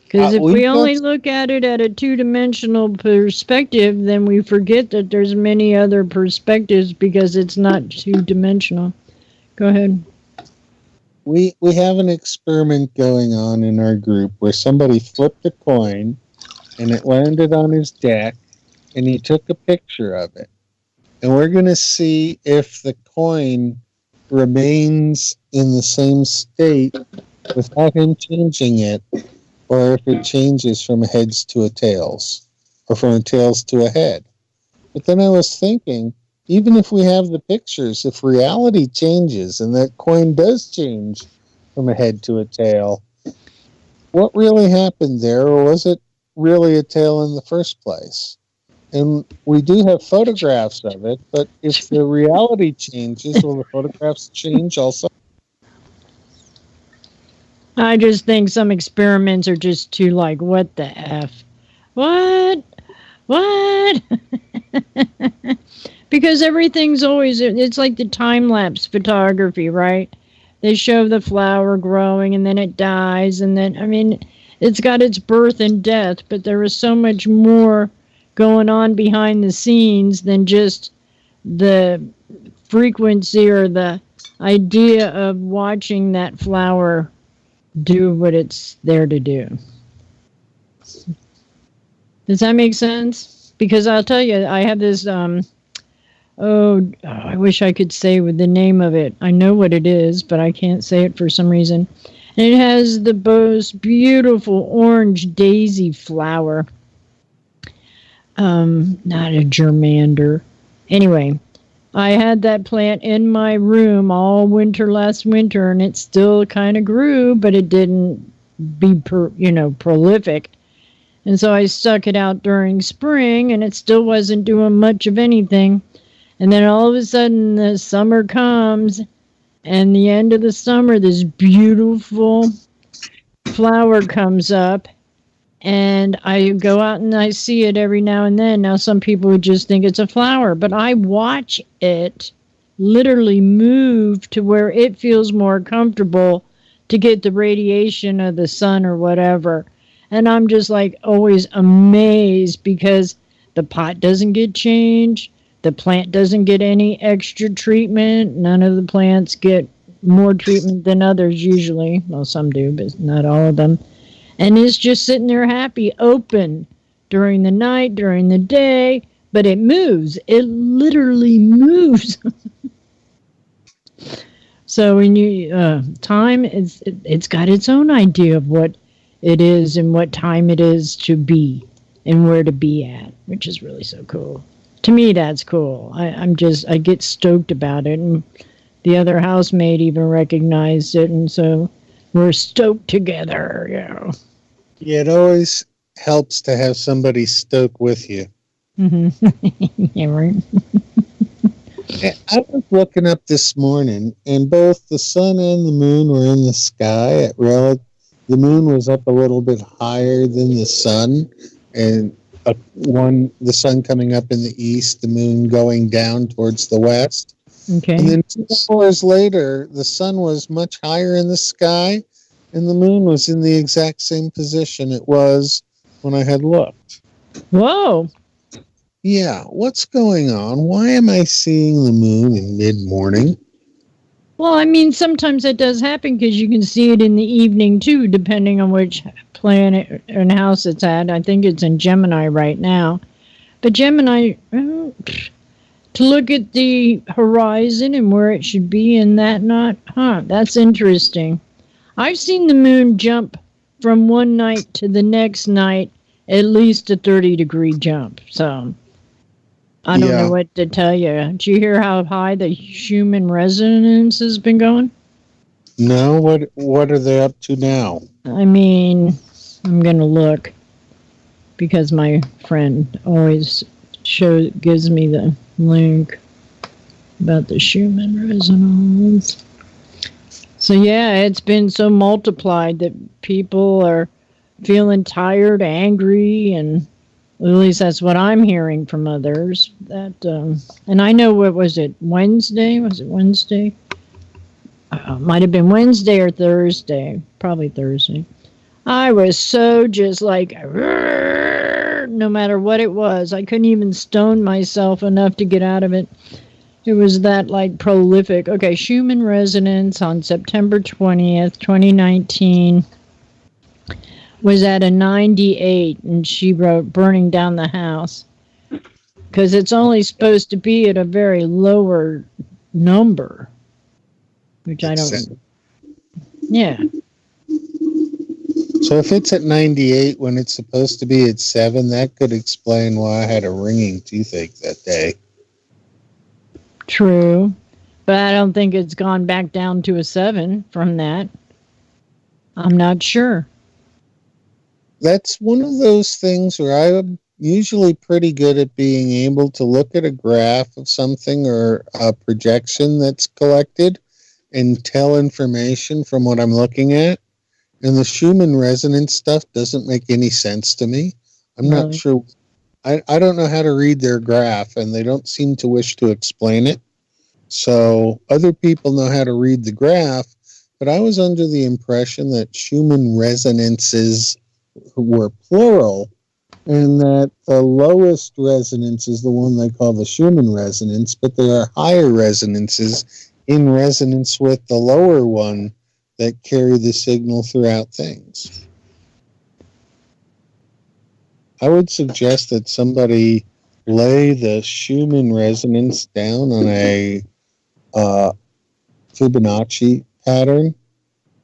Because if we only look at it at a two-dimensional perspective, then we forget that there's many other perspectives because it's not two-dimensional. Go ahead. We have an experiment going on in our group where somebody flipped a coin and it landed on his deck, and he took a picture of it. And we're going to see if the coin remains in the same state without him changing it, or if it changes from a heads to a tails, or from a tails to a head. But then I was thinking, even if we have the pictures, if reality changes and that coin does change from a head to a tail, what really happened there, or was it really a tail in the first place? And we do have photographs of it, but if the reality changes, will the photographs change also? I just think some experiments are just too like, what the F? What? Because Because everything's always, it's like the time-lapse photography, right? They show the flower growing and then it dies. And then, I mean, it's got its birth and death, but there is so much more going on behind the scenes than just the frequency or the idea of watching that flower do what it's there to do. Does that make sense? Because I'll tell you, I have this, I wish I could say with the name of it. I know what it is, but I can't say it for some reason. And it has the most beautiful orange daisy flower. Not a germander. Anyway, I had that plant in my room all winter last winter, and it still kind of grew, but it didn't be, prolific. And so I stuck it out during spring, and it still wasn't doing much of anything. And then all of a sudden, the summer comes, and the end of the summer, this beautiful flower comes up, and I go out and I see it every now and then. Now, some people would just think it's a flower, but I watch it literally move to where it feels more comfortable to get the radiation of the sun or whatever. And I'm just like always amazed because the pot doesn't get changed. The plant doesn't get any extra treatment. None of the plants get more treatment than others usually. Well, some do, but not all of them. And it's just sitting there happy, open during the night, during the day, but it moves. It literally moves. So when you time is, it's got its own idea of what it is and what time it is to be and where to be at, which is really so cool. To me, that's cool. I get stoked about it, and the other housemate even recognized it, and so we're stoked together, Yeah, it always helps to have somebody stoke with you. Mm-hmm. Yeah, right. I was looking up this morning, and both the sun and the moon were in the sky. The moon was up a little bit higher than the sun, and the sun coming up in the east, the moon going down towards the west. Okay. And then 2 hours later, the sun was much higher in the sky, and the moon was in the exact same position it was when I had looked. Whoa. Yeah, what's going on? Why am I seeing the moon in mid-morning? Well, I mean, sometimes that does happen because you can see it in the evening, too, depending on which planet and house it's at. I think it's in Gemini right now. But Gemini, to look at the horizon and where it should be and that not, that's interesting. I've seen the moon jump from one night to the next night, at least a 30-degree jump. So I don't know what to tell you. Did you hear how high the Schumann resonance has been going? No, what are they up to now? I mean, I'm going to look because my friend always gives me the link about the Schumann resonance. So yeah, it's been so multiplied that people are feeling tired, angry, and at least that's what I'm hearing from others. That and I know, what was it, Wednesday? Was it Wednesday? Might have been Wednesday or Thursday. Probably Thursday. I was so just like, no matter what it was. I couldn't even stone myself enough to get out of it. It was that like prolific. Okay, Schumann resonance on September 20th, 2019 was at a 98, and she wrote burning down the house because it's only supposed to be at a very lower number, which I don't. Yeah. So if it's at 98 when it's supposed to be at 7, that could explain why I had a ringing toothache that day. True, but I don't think it's gone back down to a 7 from that. I'm not sure. That's one of those things where I'm usually pretty good at being able to look at a graph of something or a projection that's collected and tell information from what I'm looking at. And the Schumann resonance stuff doesn't make any sense to me. I'm not sure. I don't know how to read their graph, and they don't seem to wish to explain it. So other people know how to read the graph, but I was under the impression that Schumann resonances were plural, and that the lowest resonance is the one they call the Schumann resonance, but there are higher resonances in resonance with the lower one that carry the signal throughout things. I would suggest that somebody lay the Schumann resonance down on a Fibonacci pattern,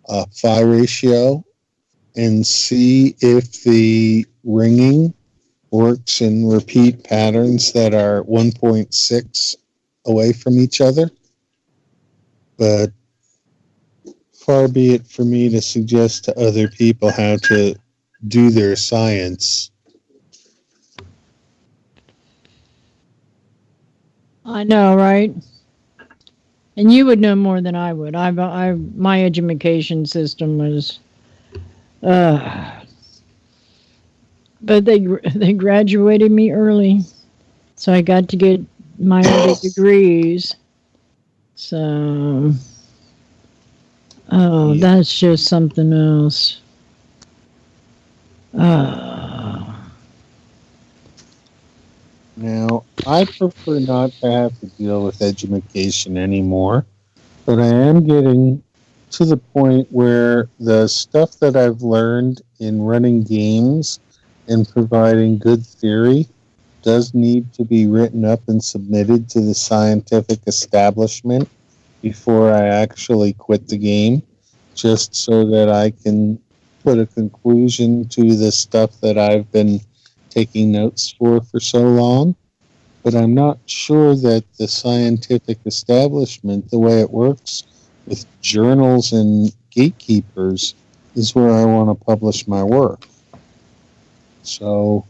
phi ratio, and see if the ringing works in repeat patterns that are 1.6 away from each other. But far be it for me to suggest to other people how to do their science. I know, right? And you would know more than I would. My education system was, but they graduated me early, so I got to get my other degrees. So, that's just something else. Now, I prefer not to have to deal with education anymore, but I am getting to the point where the stuff that I've learned in running games and providing good theory does need to be written up and submitted to the scientific establishment before I actually quit the game, just so that I can put a conclusion to the stuff that I've been taking notes for so long. But I'm not sure that the scientific establishment, the way it works with journals and gatekeepers, is where I want to publish my work. So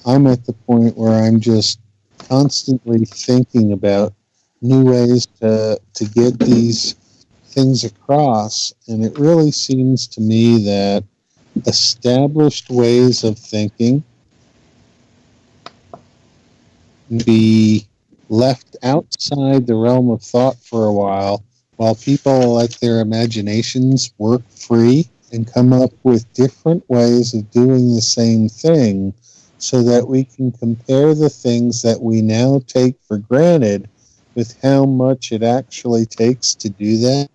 I'm at the point where I'm just constantly thinking about new ways to get these things across. And it really seems to me that established ways of thinking be left outside the realm of thought for a while people let their imaginations work free and come up with different ways of doing the same thing, so that we can compare the things that we now take for granted with how much it actually takes to do that.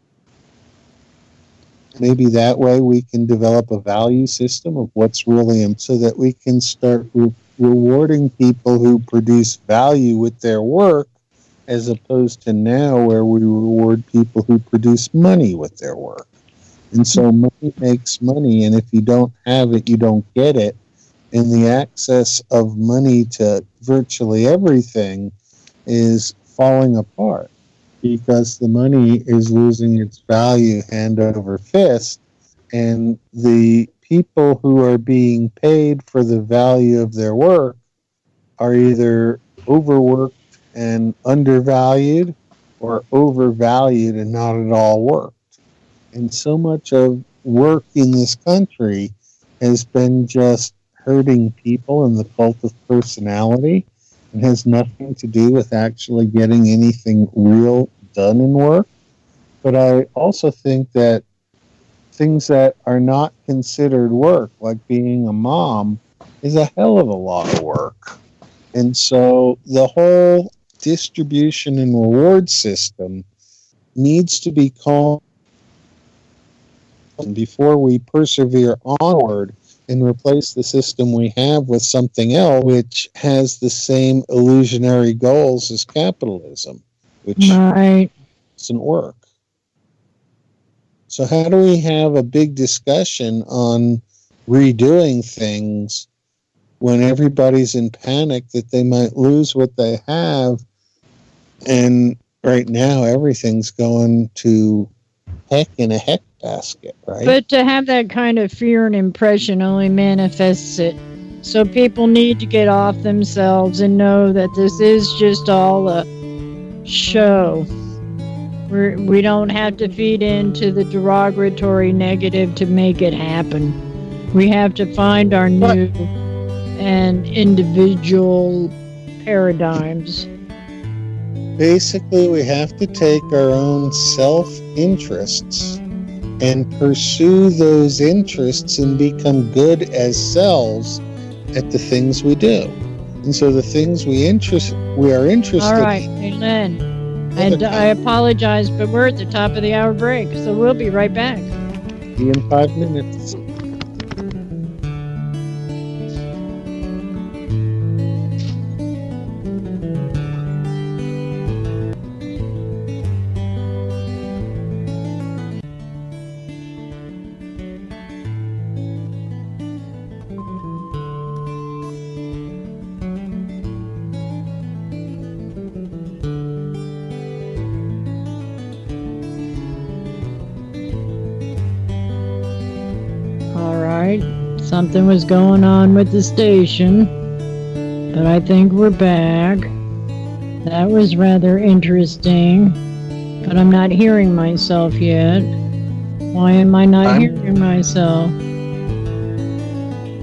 Maybe that way we can develop a value system of what's really, so that we can start rewarding people who produce value with their work, as opposed to now where we reward people who produce money with their work. And so money makes money, and if you don't have it, you don't get it. And the access of money to virtually everything is falling apart, because the money is losing its value hand over fist, and the people who are being paid for the value of their work are either overworked and undervalued, or overvalued and not at all worked. And so much of work in this country has been just hurting people in the cult of personality, and has nothing to do with actually getting anything real done in work. But I also think that things that are not considered work, like being a mom, is a hell of a lot of work. And so the whole distribution and reward system needs to be called before we persevere onward and replace the system we have with something else which has the same illusionary goals as capitalism, which doesn't work. So how do we have a big discussion on redoing things when everybody's in panic that they might lose what they have? And right now, everything's going to heck in a heck basket, right? But to have that kind of fear and impression only manifests it. So people need to get off themselves and know that this is just all a show. We don't have to feed into the derogatory negative to make it happen. We have to find our new and individual paradigms. Basically, we have to take our own self-interests and pursue those interests and become good as selves at the things we do. And so the things we are interested All right, hey, Len, and I apologize, but we're at the top of the hour break, so we'll be right back. See you in 5 minutes. Something was going on with the station, but I think we're back. That was rather interesting, but I'm not hearing myself yet. Why am I not hearing myself?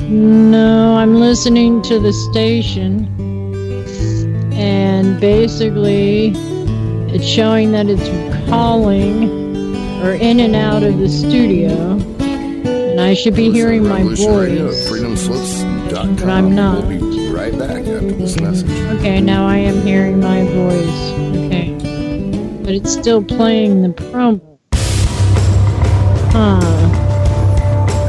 No, I'm listening to the station, and basically it's showing that it's calling or in and out of the studio. And I should be hearing my voice, but I'm not. We'll be right back after this message. Okay, now I am hearing my voice. Okay. But it's still playing the promo.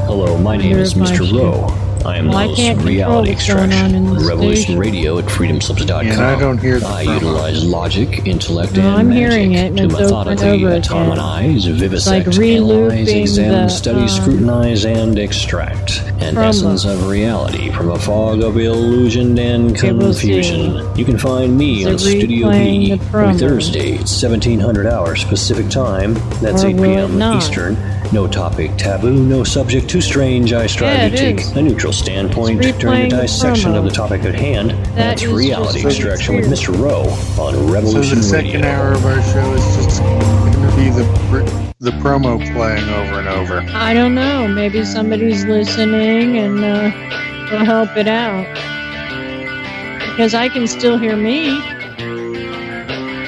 Hello, my name is Mr. Rowe. I am the host of Reality Extraction, Revolution Radio at freedomslips.com. And I don't hear the I utilize logic, intellect, and magic to methodically automatize, vivisect, analyze, examine, study, scrutinize, and extract an essence of reality from a fog of illusion and confusion. You can find me on Studio B every Thursday at 1700 hours Pacific Time. That's 8 p.m. Eastern. No topic taboo, no subject too strange. I strive to take a neutral standpoint during the dissection of the topic at hand. That's Reality Extraction with Mr. Rowe on Revolution Radio. So the second hour of our show is just going to be the promo playing over and over. I don't know. Maybe somebody's listening and will help it out. Because I can still hear me.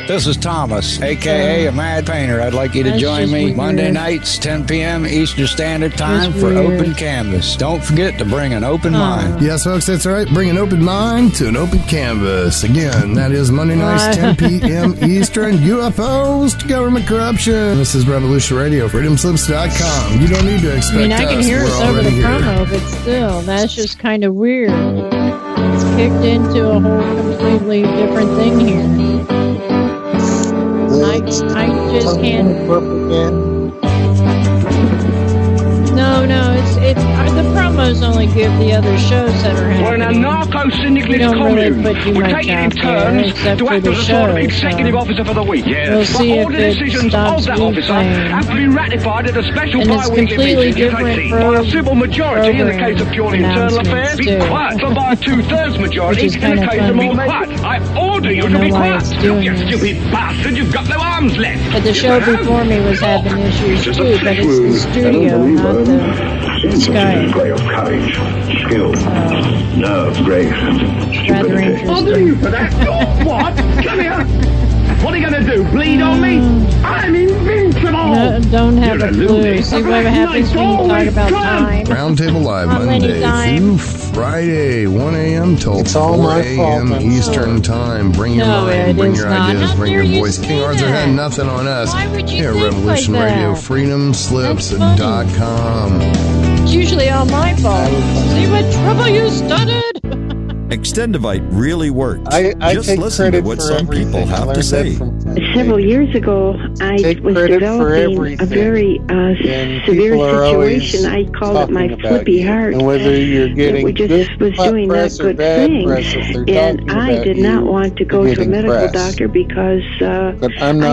This is Thomas, a.k.a. a Mad Painter. I'd like you to join me Monday nights, 10 p.m. Eastern Standard Time for Open Canvas. Don't forget to bring an open mind. Yes, folks, that's right. Bring an open mind to an open canvas. Again, that is Monday nights, 10 p.m. Eastern. UFOs to government corruption. This is Revolution Radio, freedomslips.com. You don't need to expect us. I can hear us over the promo, but still, that's just kind of weird. It's kicked into a whole completely different thing here. I just can't. No, it's the promos only give the other shows that are happening. We're in a narco-syndicalist commune. We're taking in turns to act as a sort of executive officer for the week. We'll see if all the decisions of that officer have to be ratified at a special bi-weekly meeting by a civil majority in the case of purely internal affairs. Be quiet. But by a 2/3 majority in the case of more quiet. I order you to be quiet. Look, you stupid bastard, you've got no arms left. But the show before me was having issues too, but it's the studio, not the Skype. Display of courage, skill, nerve, grace, and stupidity. I'll do you for that. What? Come here. What are you going to do? Bleed on me? I'm invincible. No, don't have a clue. See what happens when you talk about time. Roundtable Live, Monday through Friday, 1 a.m. till 4 a.m. Eastern Time. Bring your mind, bring your ideas, bring your voice. King Arthur had nothing on us. Here at Revolution Radio, freedomslips.com. It's usually all my fault. See what trouble you started? Extendivite really works. I Just take listen to credit what for some everything. people have to say. Several years ago, I was developing a very severe situation. I called it my flippy heart. And whether you're getting just was doing that good thing. And I did not want to go to a medical doctor because I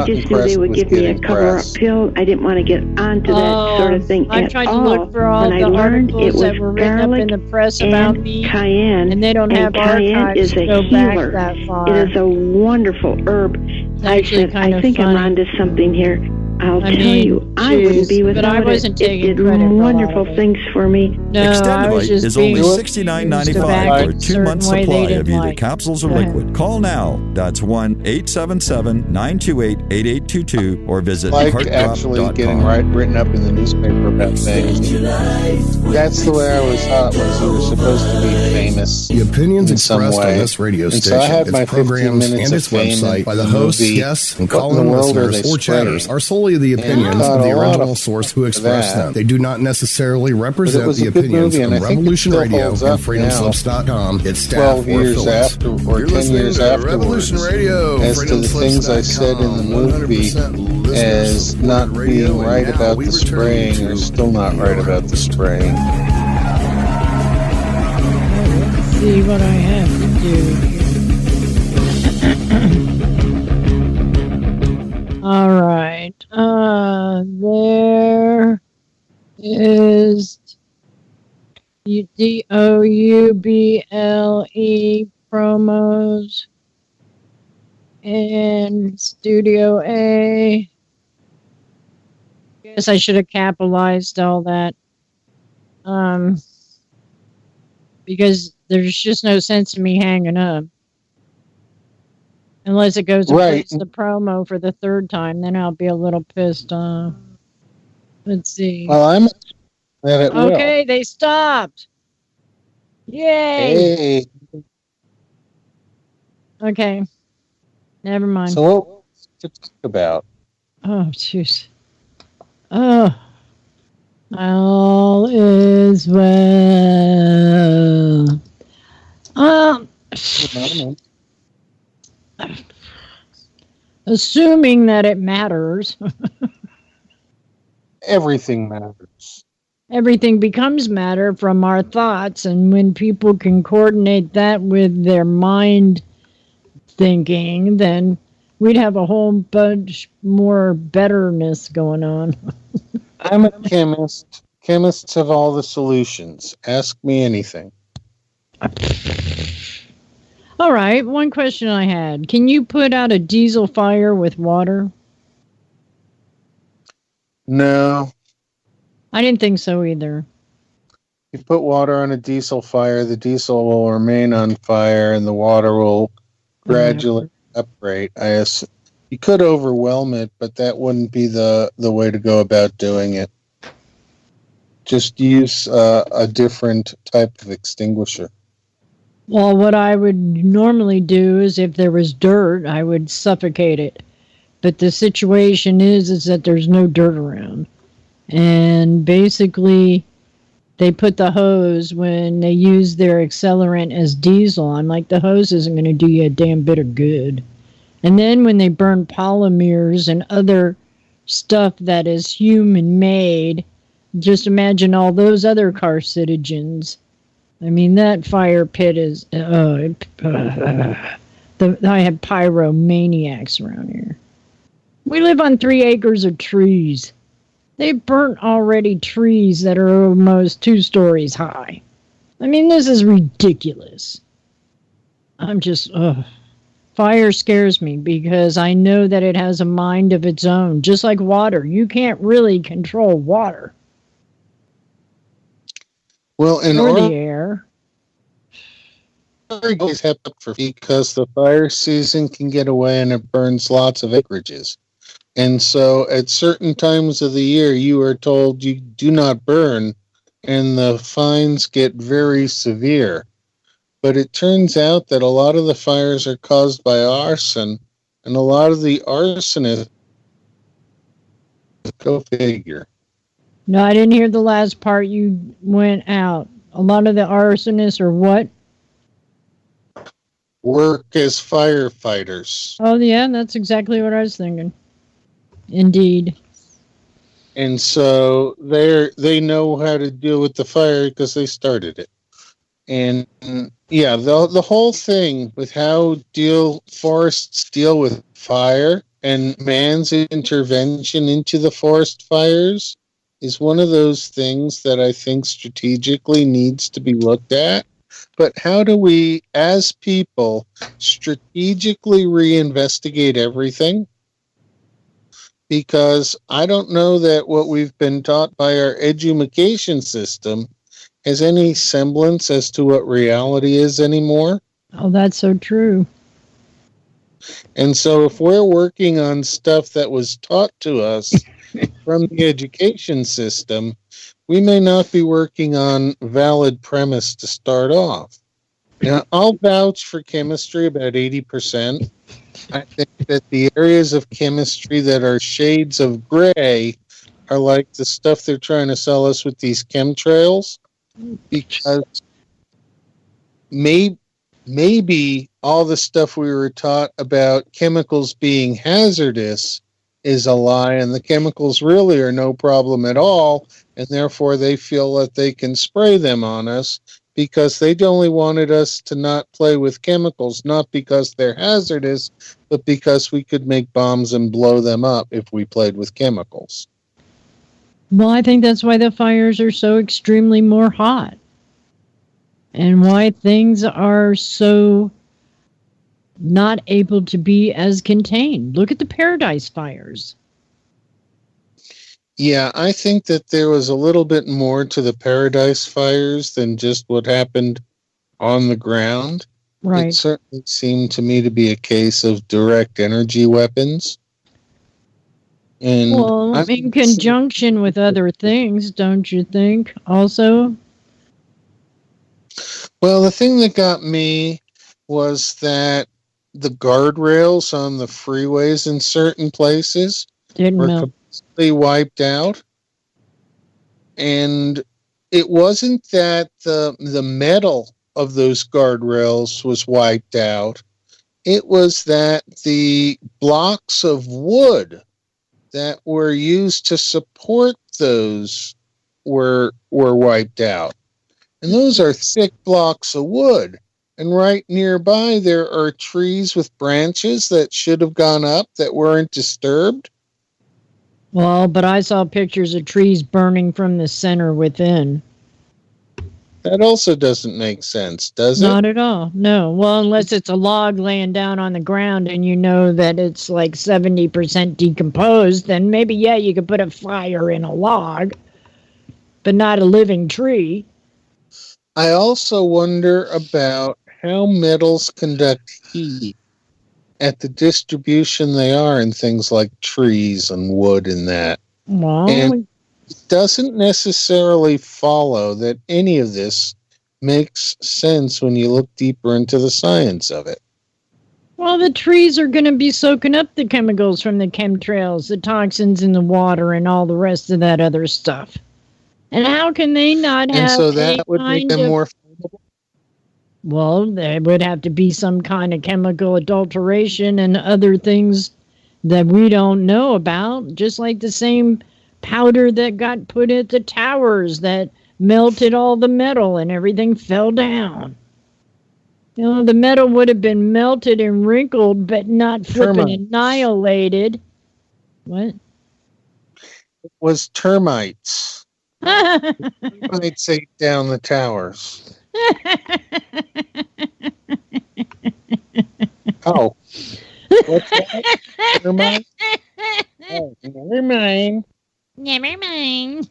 just knew they would give me a cover-up pill. I didn't want to get onto that sort of thing I tried to look for all the articles that were written up in the press about me, cayenne, and they don't have cayenne is a healer. That far. It is a wonderful herb. I said, I think I'm onto something here. I'll tell you, I wouldn't be without but I wasn't it. taking It did credit wonderful things for me. No, Extendivite is only $69.95 for a 2-month supply of either capsules or liquid. Call now. That's 1-877-928-8822 or visit actually getting written up in the newspaper about things. That's the way I was taught, was you were supposed to be famous. The opinions in some expressed way. on this radio And station, so I had my its programs, 15 minutes and its of fame website by the in hosts, movie. guests, and What in the call-in world are listeners they or chatters spraying? are solely the opinions got of the a lot original of source who expressed that. them. They do not necessarily represent was the a good opinions movie, and I of think it Revolution still Radio holds and up FreedomSlips.com, its staff, 12 or years affiliates. after, or You're 10 listening years to afterwards, Revolution Radio, as to the things I said in the movie as not being right about the spraying, or still not right about the spraying. Let's see what I have to do here. All right. There is DOUBLE promos in Studio A. Guess I should have capitalized all that. Because there's just no sense in me hanging up. Unless it goes and plays the promo for the third time, then I'll be a little pissed off. Let's see. Well, I'm that it will. Okay, they stopped. Yay! Hey. Okay. Never mind. So what to talk about? Oh, jeez. Oh. All is well. Assuming that it matters. Everything matters. Everything becomes matter from our thoughts, and when people can coordinate that with their mind thinking, then we'd have a whole bunch more betterness going on. I'm a chemist. Chemists have all the solutions. Ask me anything. All right, one question I had. Can you put out a diesel fire with water? No. I didn't think so either. You put water on a diesel fire, the diesel will remain on fire, and the water will gradually evaporate. You could overwhelm it, but that wouldn't be the way to go about doing it. Just use a different type of extinguisher. Well, what I would normally do is if there was dirt, I would suffocate it. But the situation is that there's no dirt around. And basically, they put the hose when they use their accelerant as diesel. I'm like, the hose isn't going to do you a damn bit of good. And then when they burn polymers and other stuff that is human-made, just imagine all those other carcinogens. I mean, that fire pit is... I have pyromaniacs around here. We live on 3 acres of trees. They burnt already trees that are almost 2 stories high. I mean, this is ridiculous. I'm just... Fire scares me because I know that it has a mind of its own, just like water. You can't really control water. Well, in the air. Because the fire season can get away and it burns lots of acreages. And so at certain times of the year, you are told you do not burn, and the fines get very severe. But it turns out that a lot of the fires are caused by arson, and a lot of the arsonists, go figure. No, I didn't hear the last part. You went out. A lot of the arsonists are what? Work as firefighters. Oh, yeah, that's exactly what I was thinking. Indeed. And so they know how to deal with the fire because they started it. And yeah, the whole thing with how forests deal with fire and man's intervention into the forest fires is one of those things that I think strategically needs to be looked at. But how do we, as people, strategically reinvestigate everything? because I don't know that what we've been taught by our education system has any semblance as to what reality is anymore. Oh, that's so true. And so if we're working on stuff that was taught to us from the education system, we may not be working on valid premise to start off. Now, I'll vouch for chemistry about 80%. I think that the areas of chemistry that are shades of gray are like the stuff they're trying to sell us with these chemtrails, because maybe all the stuff we were taught about chemicals being hazardous is a lie, and the chemicals really are no problem at all, and therefore they feel that they can spray them on us because they only wanted us to not play with chemicals, not because they're hazardous, but because we could make bombs and blow them up if we played with chemicals. Well, I think that's why the fires are so extremely more hot, and why things are so not able to be as contained. Look at the Paradise fires. Yeah, I think that there was a little bit more to the Paradise fires than just what happened on the ground. Right. It certainly seemed to me to be a case of direct energy weapons. And well, in conjunction with other things, don't you think, also? Well, the thing that got me was that the guardrails on the freeways in certain places were completely wiped out. And it wasn't that the metal of those guardrails was wiped out. It was that the blocks of wood that were used to support those were wiped out. And those are thick blocks of wood. And right nearby, there are trees with branches that should have gone up that weren't disturbed. Well, but I saw pictures of trees burning from the center within. That also doesn't make sense, does it? Not at all. No. Well, unless it's a log laying down on the ground and you know that it's like 70% decomposed, then maybe, yeah, you could put a fire in a log, but not a living tree. I also wonder about how metals conduct heat at the distribution they are in things like trees and wood and that. Well, and it doesn't necessarily follow that any of this makes sense when you look deeper into the science of it. Well, the trees are going to be soaking up the chemicals from the chemtrails, the toxins in the water, and all the rest of that other stuff. And how can they not have? And so that would make them more flammable? Well, there would have to be some kind of chemical adulteration and other things that we don't know about, just like the same powder that got put at the towers that melted all the metal and everything fell down. You know, the metal would have been melted and wrinkled, but not flipping annihilated. What? It was termites. Termites ate down the towers. Oh. What's that? Termite? Oh, never mind. Never mind.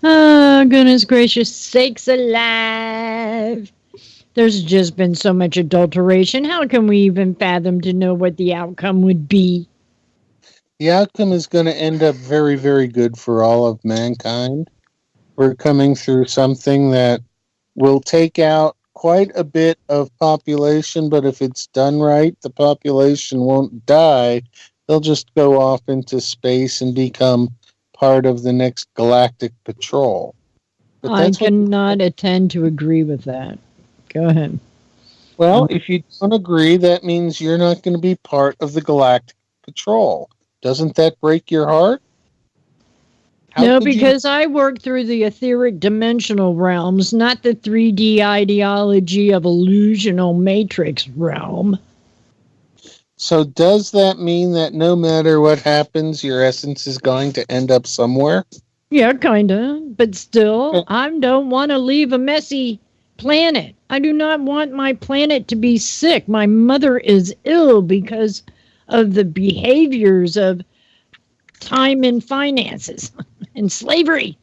Oh, goodness gracious sakes alive. There's just been so much adulteration. How can we even fathom to know what the outcome would be? The outcome is going to end up very, very good for all of mankind. We're coming through something that will take out quite a bit of population, but if it's done right, the population won't die. They'll just go off into space and become part of the next galactic patrol. But I cannot attend to agree with that. Go ahead. Well, if you don't agree, that means you're not going to be part of the galactic patrol. Doesn't that break your heart? No, because I work through the etheric dimensional realms, not the 3D ideology of illusional matrix realm. So does that mean that no matter what happens, your essence is going to end up somewhere? Yeah, kind of. But still, I don't want to leave a messy planet. I do not want my planet to be sick. My mother is ill because of the behaviors of time and finances and slavery.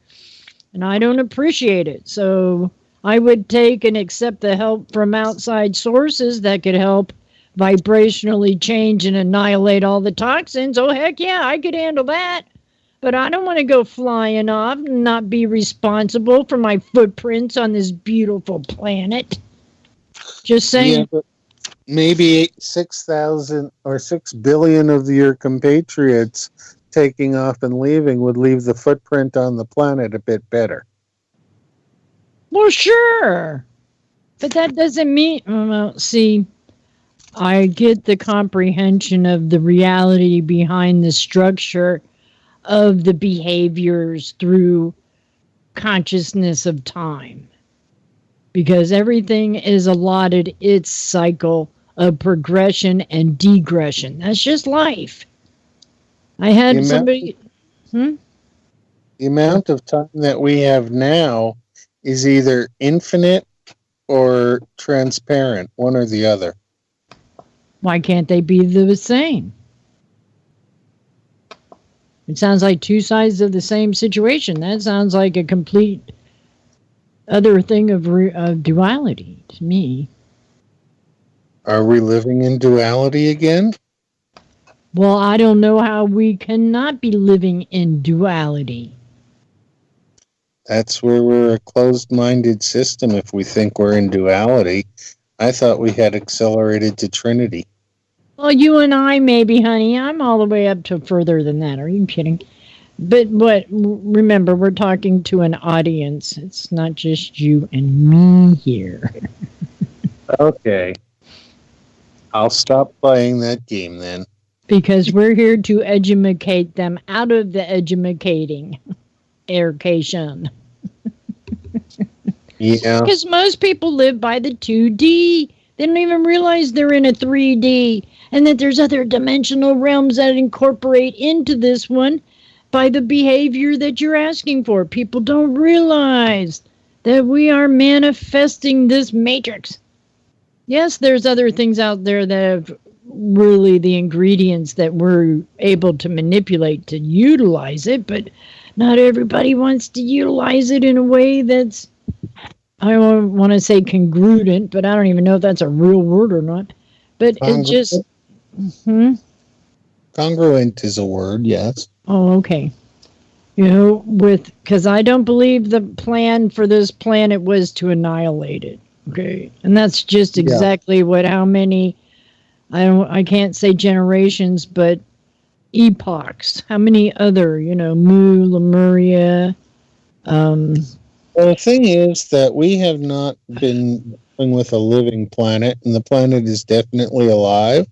And I don't appreciate it. So I would take and accept the help from outside sources that could help vibrationally change and annihilate all the toxins. Oh, heck yeah, I could handle that. But I don't want to go flying off and not be responsible for my footprints on this beautiful planet. Just saying. Yeah, but maybe 6,000 or 6 billion of your compatriots taking off and leaving would leave the footprint on the planet a bit better. Well, sure. But that doesn't mean, well, see, I get the comprehension of the reality behind the structure of the behaviors through consciousness of time. Because everything is allotted its cycle of progression and degression. That's just life. I had somebody... The amount of time that we have now is either infinite or transparent, one or the other. Why can't they be the same? It sounds like two sides of the same situation. That sounds like a complete other thing of duality to me. Are we living in duality again? Well, I don't know how we cannot be living in duality. That's where we're a closed-minded system if we think we're in duality. I thought we had accelerated to Trinity. Well, you and I, maybe, honey. I'm all the way up to further than that. Are you kidding? But remember, we're talking to an audience. It's not just you and me here. Okay. I'll stop playing that game then. Because we're here to educate them out of the educating. Education. Yeah. Because most people live by the 2D. They don't even realize they're in a 3D. And that there's other dimensional realms that incorporate into this one by the behavior that you're asking for. People don't realize that we are manifesting this matrix. Yes, there's other things out there that have really the ingredients that we're able to manipulate to utilize it, but not everybody wants to utilize it in a way that's, I don't want to say congruent, but I don't even know if that's a real word or not. But it just... Congruent is a word, yes. Oh, okay. You know, because I don't believe the plan for this planet was to annihilate it. Okay. And that's just exactly how many, I can't say generations, but epochs. How many other, Mu, Lemuria. Well, the thing is that we have not been dealing with a living planet, and the planet is definitely alive.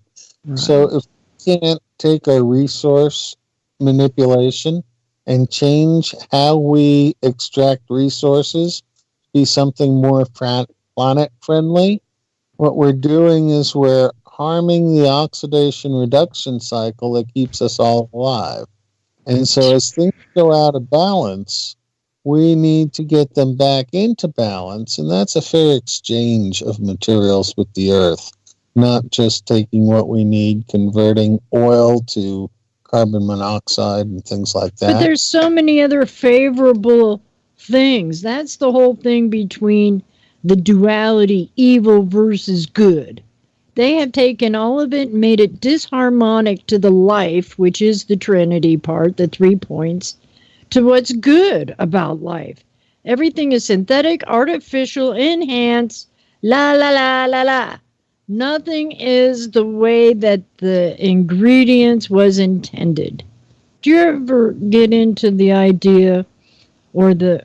Right. So if we can't take our resource manipulation and change how we extract resources to be something more planet friendly, what we're doing is we're harming the oxidation reduction cycle that keeps us all alive. And so as things go out of balance, we need to get them back into balance, and that's a fair exchange of materials with the earth, not just taking what we need, converting oil to carbon monoxide and things like that. But there's so many other favorable things. That's the whole thing between the duality, evil versus good. They have taken all of it and made it disharmonic to the life, which is the Trinity part, the 3 points, to what's good about life. Everything is synthetic, artificial, enhanced, la, la, la, la, la. Nothing is the way that the ingredients was intended. Do you ever get into the idea or the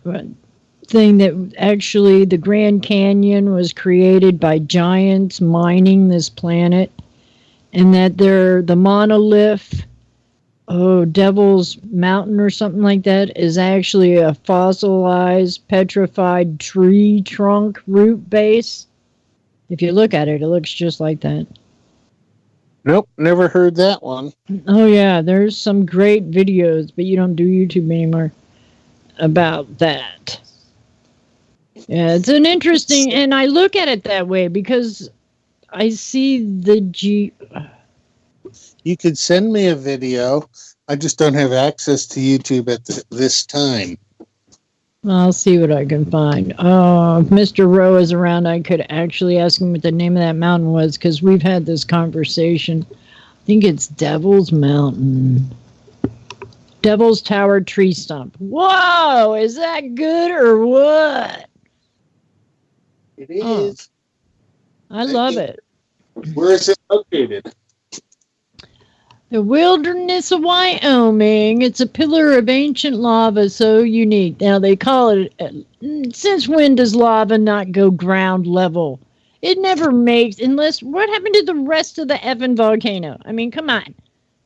thing that actually the Grand Canyon was created by giants mining this planet, and that the monolith, Devil's Mountain or something like that, is actually a fossilized, petrified tree trunk root base? If you look at it, it looks just like that. Nope, never heard that one. Oh, yeah, there's some great videos, but you don't do YouTube anymore, about that. Yeah, it's an interesting, and I look at it that way because I see You could send me a video. I just don't have access to YouTube at this time. I'll see what I can find. Oh, if Mr. Rowe is around, I could actually ask him what the name of that mountain was, because we've had this conversation. I think it's Devil's Mountain. Devil's Tower Tree Stump. Whoa! Is that good or what? It is. I love it. Where is it located? The wilderness of Wyoming. It's a pillar of ancient lava so unique. Now, they call it, since when does lava not go ground level? It never makes, unless, what happened to the rest of the effing volcano? I mean, come on.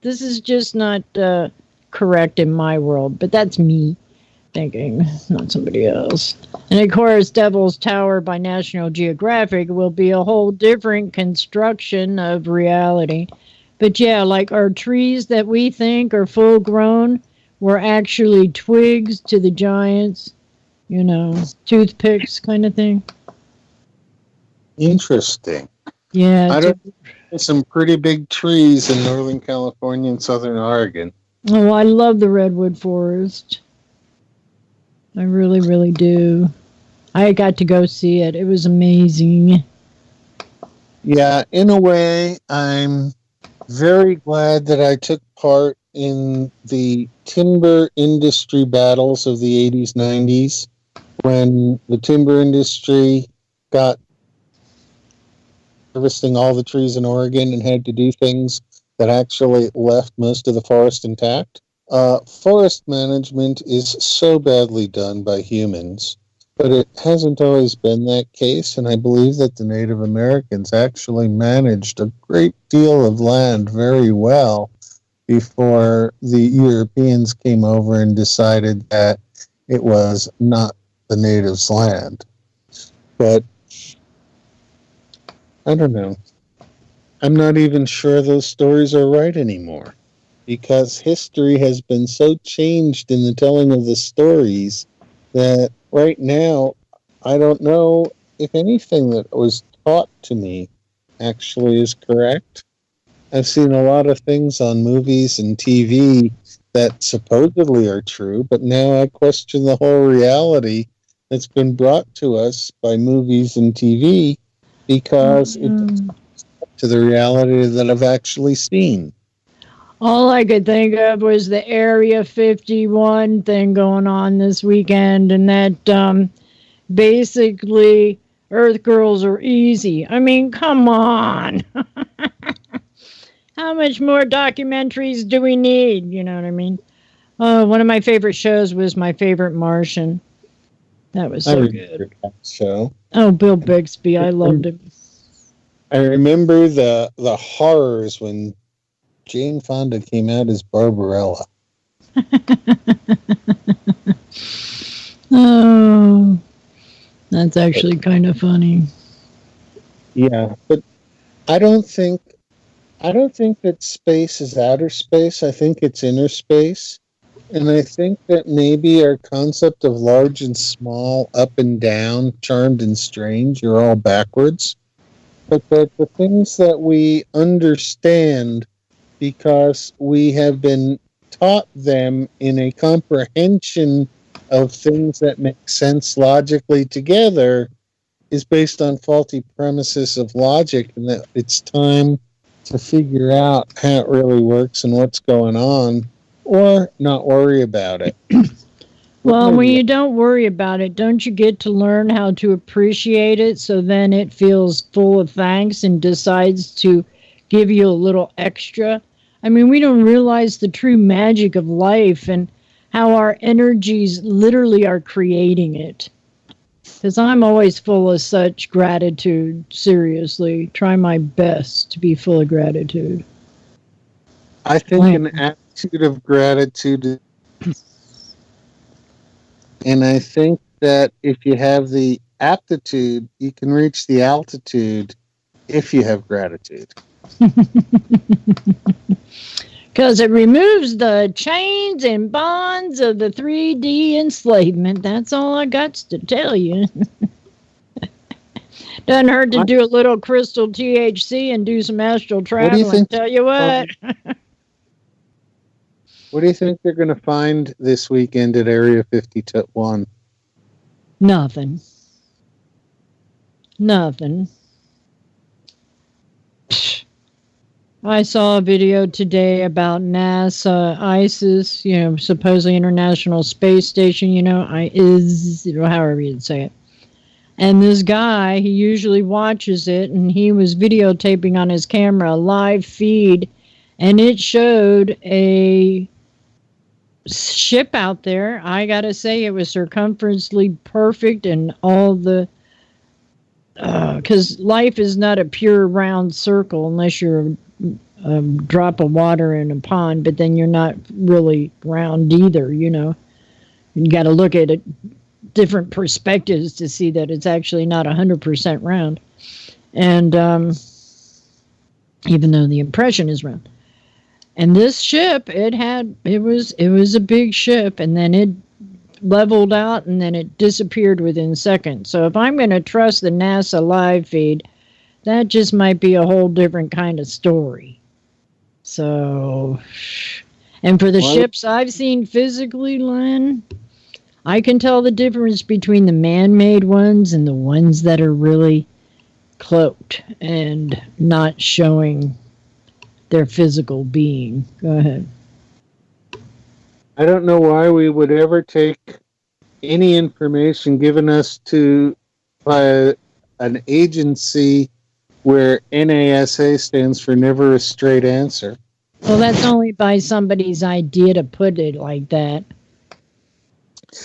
This is just not correct in my world, but that's me thinking, not somebody else. And of course, Devil's Tower by National Geographic will be a whole different construction of reality. But yeah, like our trees that we think are full grown were actually twigs to the giants, you know, toothpicks kind of thing. Interesting. Yeah. I don't some pretty big trees in Northern California and Southern Oregon. Oh, I love the redwood forest. I really, really do. I got to go see it. It was amazing. Yeah, in a way, I'm very glad that I took part in the timber industry battles of the 80s, 90s, when the timber industry got harvesting all the trees in Oregon and had to do things that actually left most of the forest intact. Forest management is so badly done by humans, but it hasn't always been that case, and I believe that the Native Americans actually managed a great deal of land very well before the Europeans came over and decided that it was not the natives' land. But I don't know. I'm not even sure those stories are right anymore, because history has been so changed in the telling of the stories that right now I don't know if anything that was taught to me actually is correct. I've seen a lot of things on movies and TV that supposedly are true, but now I question the whole reality that's been brought to us by movies and TV, because it's to the reality that I've actually seen. All I could think of was the Area 51 thing going on this weekend, and that basically Earth girls are easy. I mean, come on. How much more documentaries do we need? You know what I mean? One of my favorite shows was My Favorite Martian. That was so good. That show. Oh, Bill Bixby. I loved him. I remember the horrors when Jane Fonda came out as Barbarella. Oh, that's actually kind of funny. Yeah, but I don't think that space is outer space. I think it's inner space. And I think that maybe our concept of large and small, up and down, charmed and strange are all backwards. But that the things that we understand because we have been taught them in a comprehension of things that make sense logically together is based on faulty premises of logic, and that it's time to figure out how it really works and what's going on, or not worry about it. Well, when you don't worry about it, don't you get to learn how to appreciate it, so then it feels full of thanks and decides to give you a little extra? I mean, we don't realize the true magic of life and how our energies literally are creating it. Because I'm always full of such gratitude, seriously. Try my best to be full of gratitude. I think an attitude of gratitude, and I think that if you have the aptitude, you can reach the altitude if you have gratitude. Because it removes the chains and bonds of the 3D enslavement. That's all I got to tell you. Doesn't hurt to do a little crystal THC and do some astral traveling. Tell you what. What do you think they're going to find this weekend at Area 51? Nothing. I saw a video today about NASA, ISIS, supposedly International Space Station, however you'd say it. And this guy, he usually watches it, and he was videotaping on his camera a live feed, and it showed a ship out there. I gotta say, it was circumferentially perfect, and all the because life is not a pure round circle unless you're a drop of water in a pond, but then you're not really round either. You got to look at it different perspectives to see that it's actually not 100% round, and even though the impression is round. And this ship, it was a big ship, and then it leveled out, and then it disappeared within seconds. So if I'm going to trust the NASA live feed, that just might be a whole different kind of story. So, and for the ships I've seen physically, Len, I can tell the difference between the man-made ones and the ones that are really cloaked and not showing their physical being. Go ahead. I don't know why we would ever take any information given us by an agency where NASA stands for Never a Straight Answer. Well, that's only by somebody's idea to put it like that.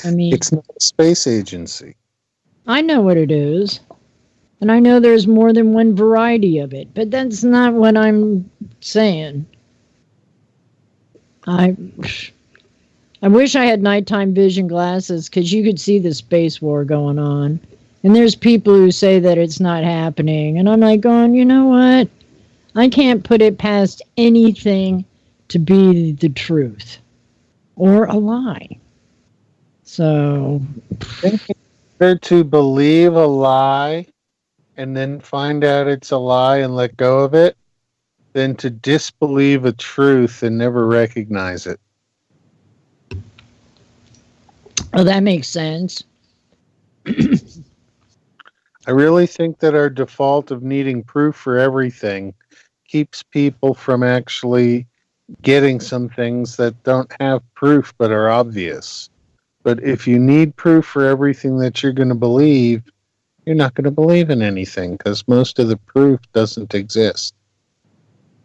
I mean, it's not a space agency. I know what it is. And I know there's more than one variety of it, but that's not what I'm saying. I wish I had nighttime vision glasses, because you could see the space war going on. And there's people who say that it's not happening. And I'm like going, you know what? I can't put it past anything to be the truth or a lie. So, I think it's better to believe a lie and then find out it's a lie and let go of it than to disbelieve a truth and never recognize it. Oh, that makes sense. I really think that our default of needing proof for everything keeps people from actually getting some things that don't have proof but are obvious. But if you need proof for everything that you're going to believe, you're not going to believe in anything, because most of the proof doesn't exist.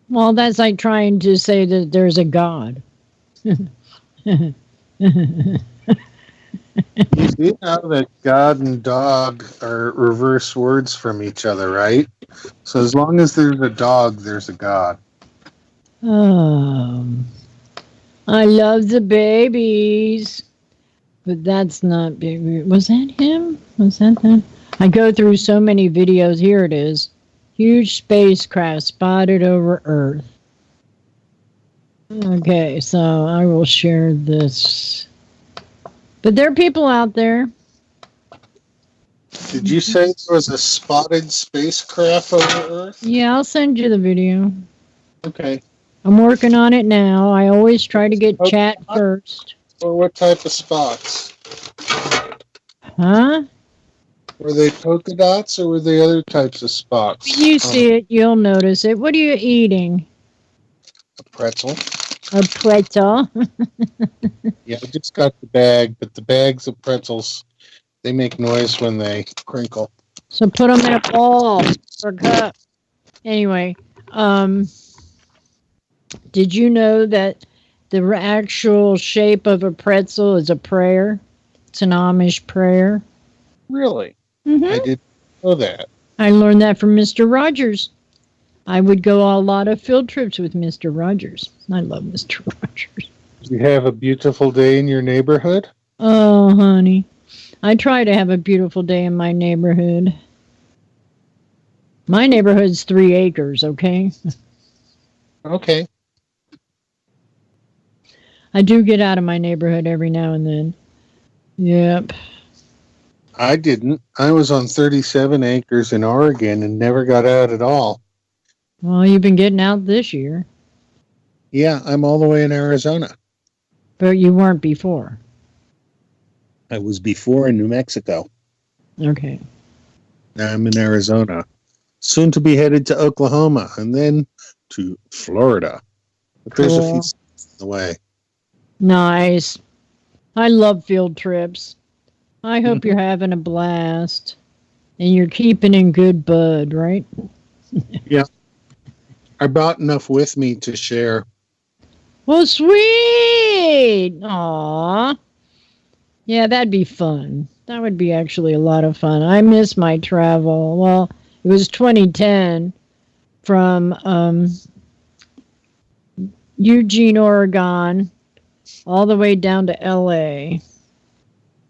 Well, that's like trying to say that there's a God. You know that God and dog are reverse words from each other, right? So as long as there's a dog, there's a God. I love the babies. But that's not big. Was that him? Was that them? I go through so many videos. Here it is. Huge spacecraft spotted over Earth. Okay, so I will share this. But there are people out there. Did you say there was a spotted spacecraft over Earth? Yeah, I'll send you the video. Okay. I'm working on it now. I always try to get chat first. Or what type of spots? Huh? Were they polka dots or were they other types of spots? When you see it, you'll notice it. What are you eating? A pretzel. A pretzel? Yeah, I just got the bag, but the bags of pretzels, they make noise when they crinkle. So put them in a bowl or cup. Anyway, did you know that the actual shape of a pretzel is a prayer? It's an Amish prayer. Really? Mm-hmm. I didn't know that. I learned that from Mr. Rogers. I would go on a lot of field trips with Mr. Rogers. I love Mr. Rogers. You have a beautiful day in your neighborhood? Oh, honey. I try to have a beautiful day in my neighborhood. My neighborhood's 3 acres, okay? Okay. I do get out of my neighborhood every now and then. Yep. I didn't. I was on 37 acres in Oregon and never got out at all. Well, you've been getting out this year. Yeah, I'm all the way in Arizona. But you weren't before. I was before in New Mexico. Okay. Now I'm in Arizona. Soon to be headed to Oklahoma and then to Florida. But there's a few steps in the way. Nice. I love field trips. I hope you're having a blast. And you're keeping in good bud, right? Yeah. I brought enough with me to share. Well, sweet. Aw. Yeah, that'd be fun. That would be actually a lot of fun. I miss my travel. Well, it was 2010 from Eugene, Oregon, all the way down to LA.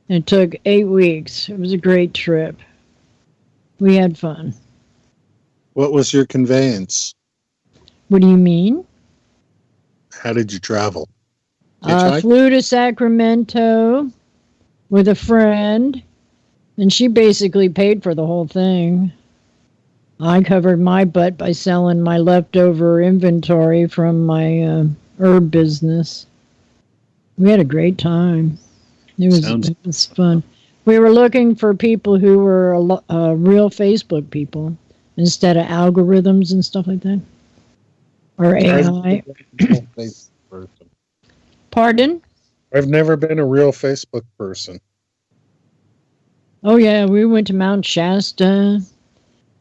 It took 8 weeks. It was a great trip. We had fun. What was your conveyance? What do you mean? How did you travel? Flew to Sacramento with a friend, and she basically paid for the whole thing. I covered my butt by selling my leftover inventory from my herb business. We had a great time. It was fun. We were looking for people who were real Facebook people instead of algorithms and stuff like that. Or AI. Pardon? I've never been a real Facebook person. Oh, yeah. We went to Mount Shasta.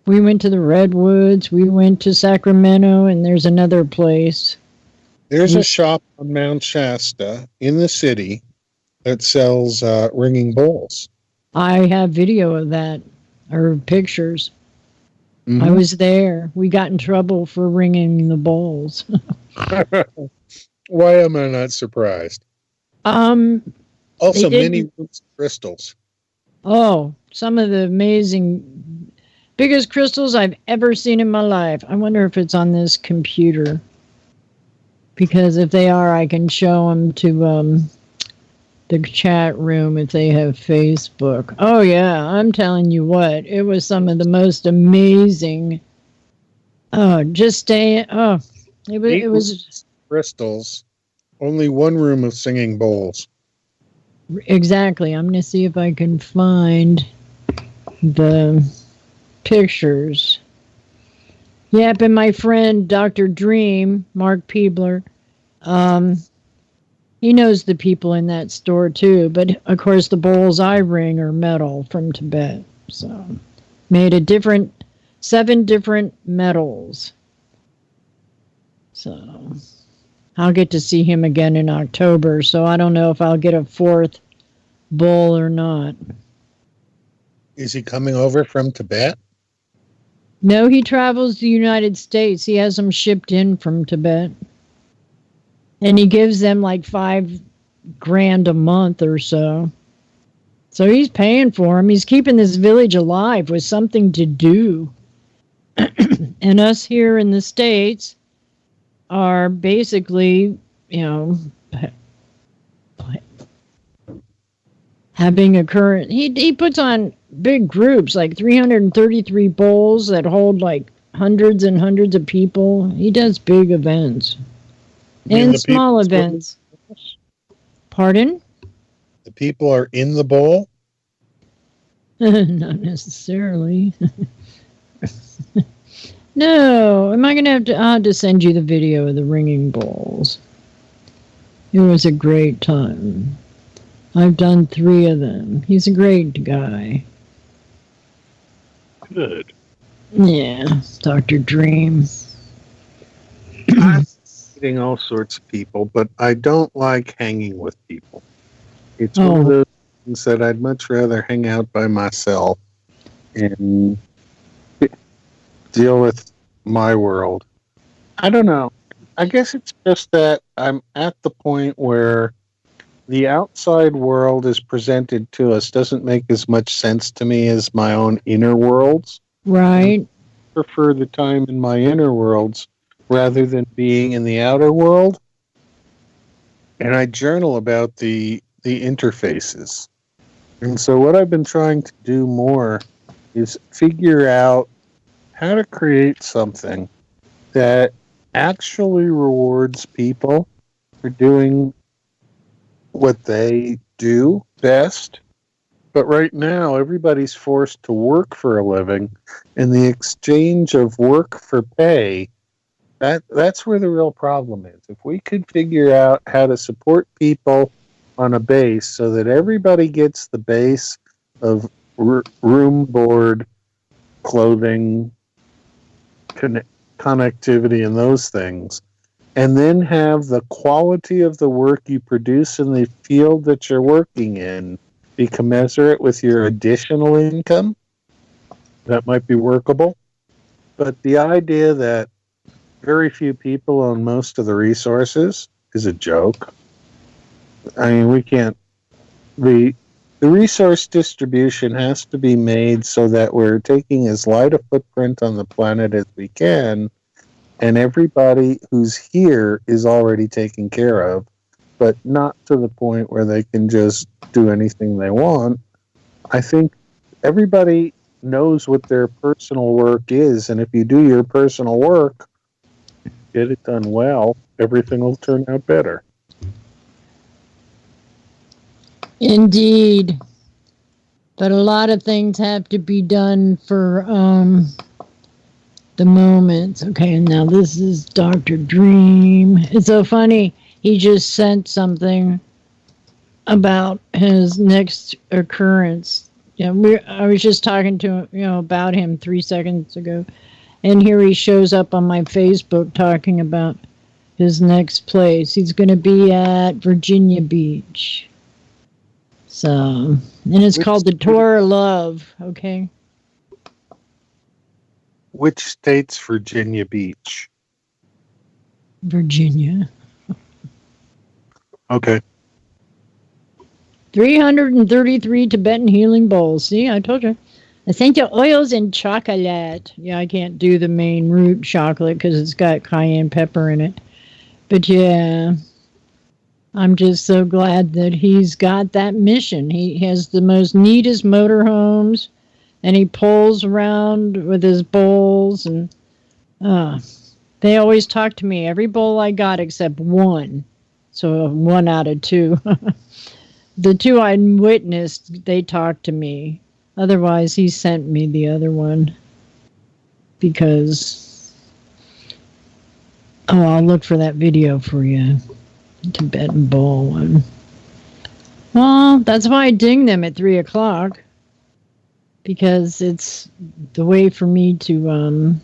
We went to the Redwoods. We went to Sacramento, and there's another place. There's a shop on Mount Shasta in the city that sells ringing bowls. I have video of that, or pictures. Mm-hmm. I was there. We got in trouble for ringing the bowls. Why am I not surprised? Also, many roots of crystals. Oh, some of the amazing, biggest crystals I've ever seen in my life. I wonder if it's on this computer. Because if they are, I can show them to the chat room if they have Facebook. Oh, yeah, I'm telling you what. It was some of the most amazing. It was crystals. Only one room of singing bowls. Exactly. I'm going to see if I can find the pictures. Yep, and my friend Dr. Dream, Mark Peebler, he knows the people in that store too. But of course, the bowls I ring are metal from Tibet. So, made 7 different metals. So, I'll get to see him again in October. So I don't know if I'll get a 4th bowl or not. Is he coming over from Tibet? No, he travels the United States. He has them shipped in from Tibet. And he gives them like $5,000 a month or so. So he's paying for them. He's keeping this village alive with something to do. And us here in the States are basically, having a current. He puts on big groups, like 333 bowls that hold like hundreds and hundreds of people. He does big events and small events. Pardon? The people are in the bowl? Not necessarily. No, am I going to have to? I'll have to send you the video of the ringing bowls. It was a great time. I've done 3 of them. He's a great guy. Good. Yeah, Dr. Dream. I'm meeting all sorts of people, but I don't like hanging with people. It's one of those things that I'd much rather hang out by myself and deal with my world. I don't know. I guess it's just that I'm at the point where the outside world is presented to us doesn't make as much sense to me as my own inner worlds. Right. I prefer the time in my inner worlds rather than being in the outer world. And I journal about the interfaces. And so what I've been trying to do more is figure out how to create something that actually rewards people for doing what they do best. But right now, everybody's forced to work for a living, and the exchange of work for pay, that's where the real problem is. If we could figure out how to support people on a base so that everybody gets the base of room, board, clothing, connectivity, and those things, and then have the quality of the work you produce in the field that you're working in be commensurate with your additional income, that might be workable. But the idea that very few people own most of the resources is a joke. I mean, we can't. The resource distribution has to be made so that we're taking as light a footprint on the planet as we can, and everybody who's here is already taken care of, but not to the point where they can just do anything they want. I think everybody knows what their personal work is, and if you do your personal work, get it done well, everything will turn out better. Indeed. But a lot of things have to be done for the moment. Okay, now this is Dr. Dream. It's so funny. He just sent something about his next occurrence. I was just talking to him, about him 3 seconds ago. And here he shows up on my Facebook talking about his next place. He's going to be at Virginia Beach. So, and it's called the Tour of Love, okay? Which state's Virginia Beach? Virginia. Okay. 333 Tibetan healing bowls. See, I told you. Essential oils and chocolate. Yeah, I can't do the main root chocolate because it's got cayenne pepper in it. But yeah, I'm just so glad that he's got that mission. He has the most neatest motorhomes, and he pulls around with his bowls. And they always talk to me. Every bowl I got except one. So 1 out of 2. The 2 I witnessed, they talked to me. Otherwise, he sent me the other one because, I'll look for that video for you. Tibetan bowl one. Well, that's why I ding them at 3 o'clock, because it's the way for me to,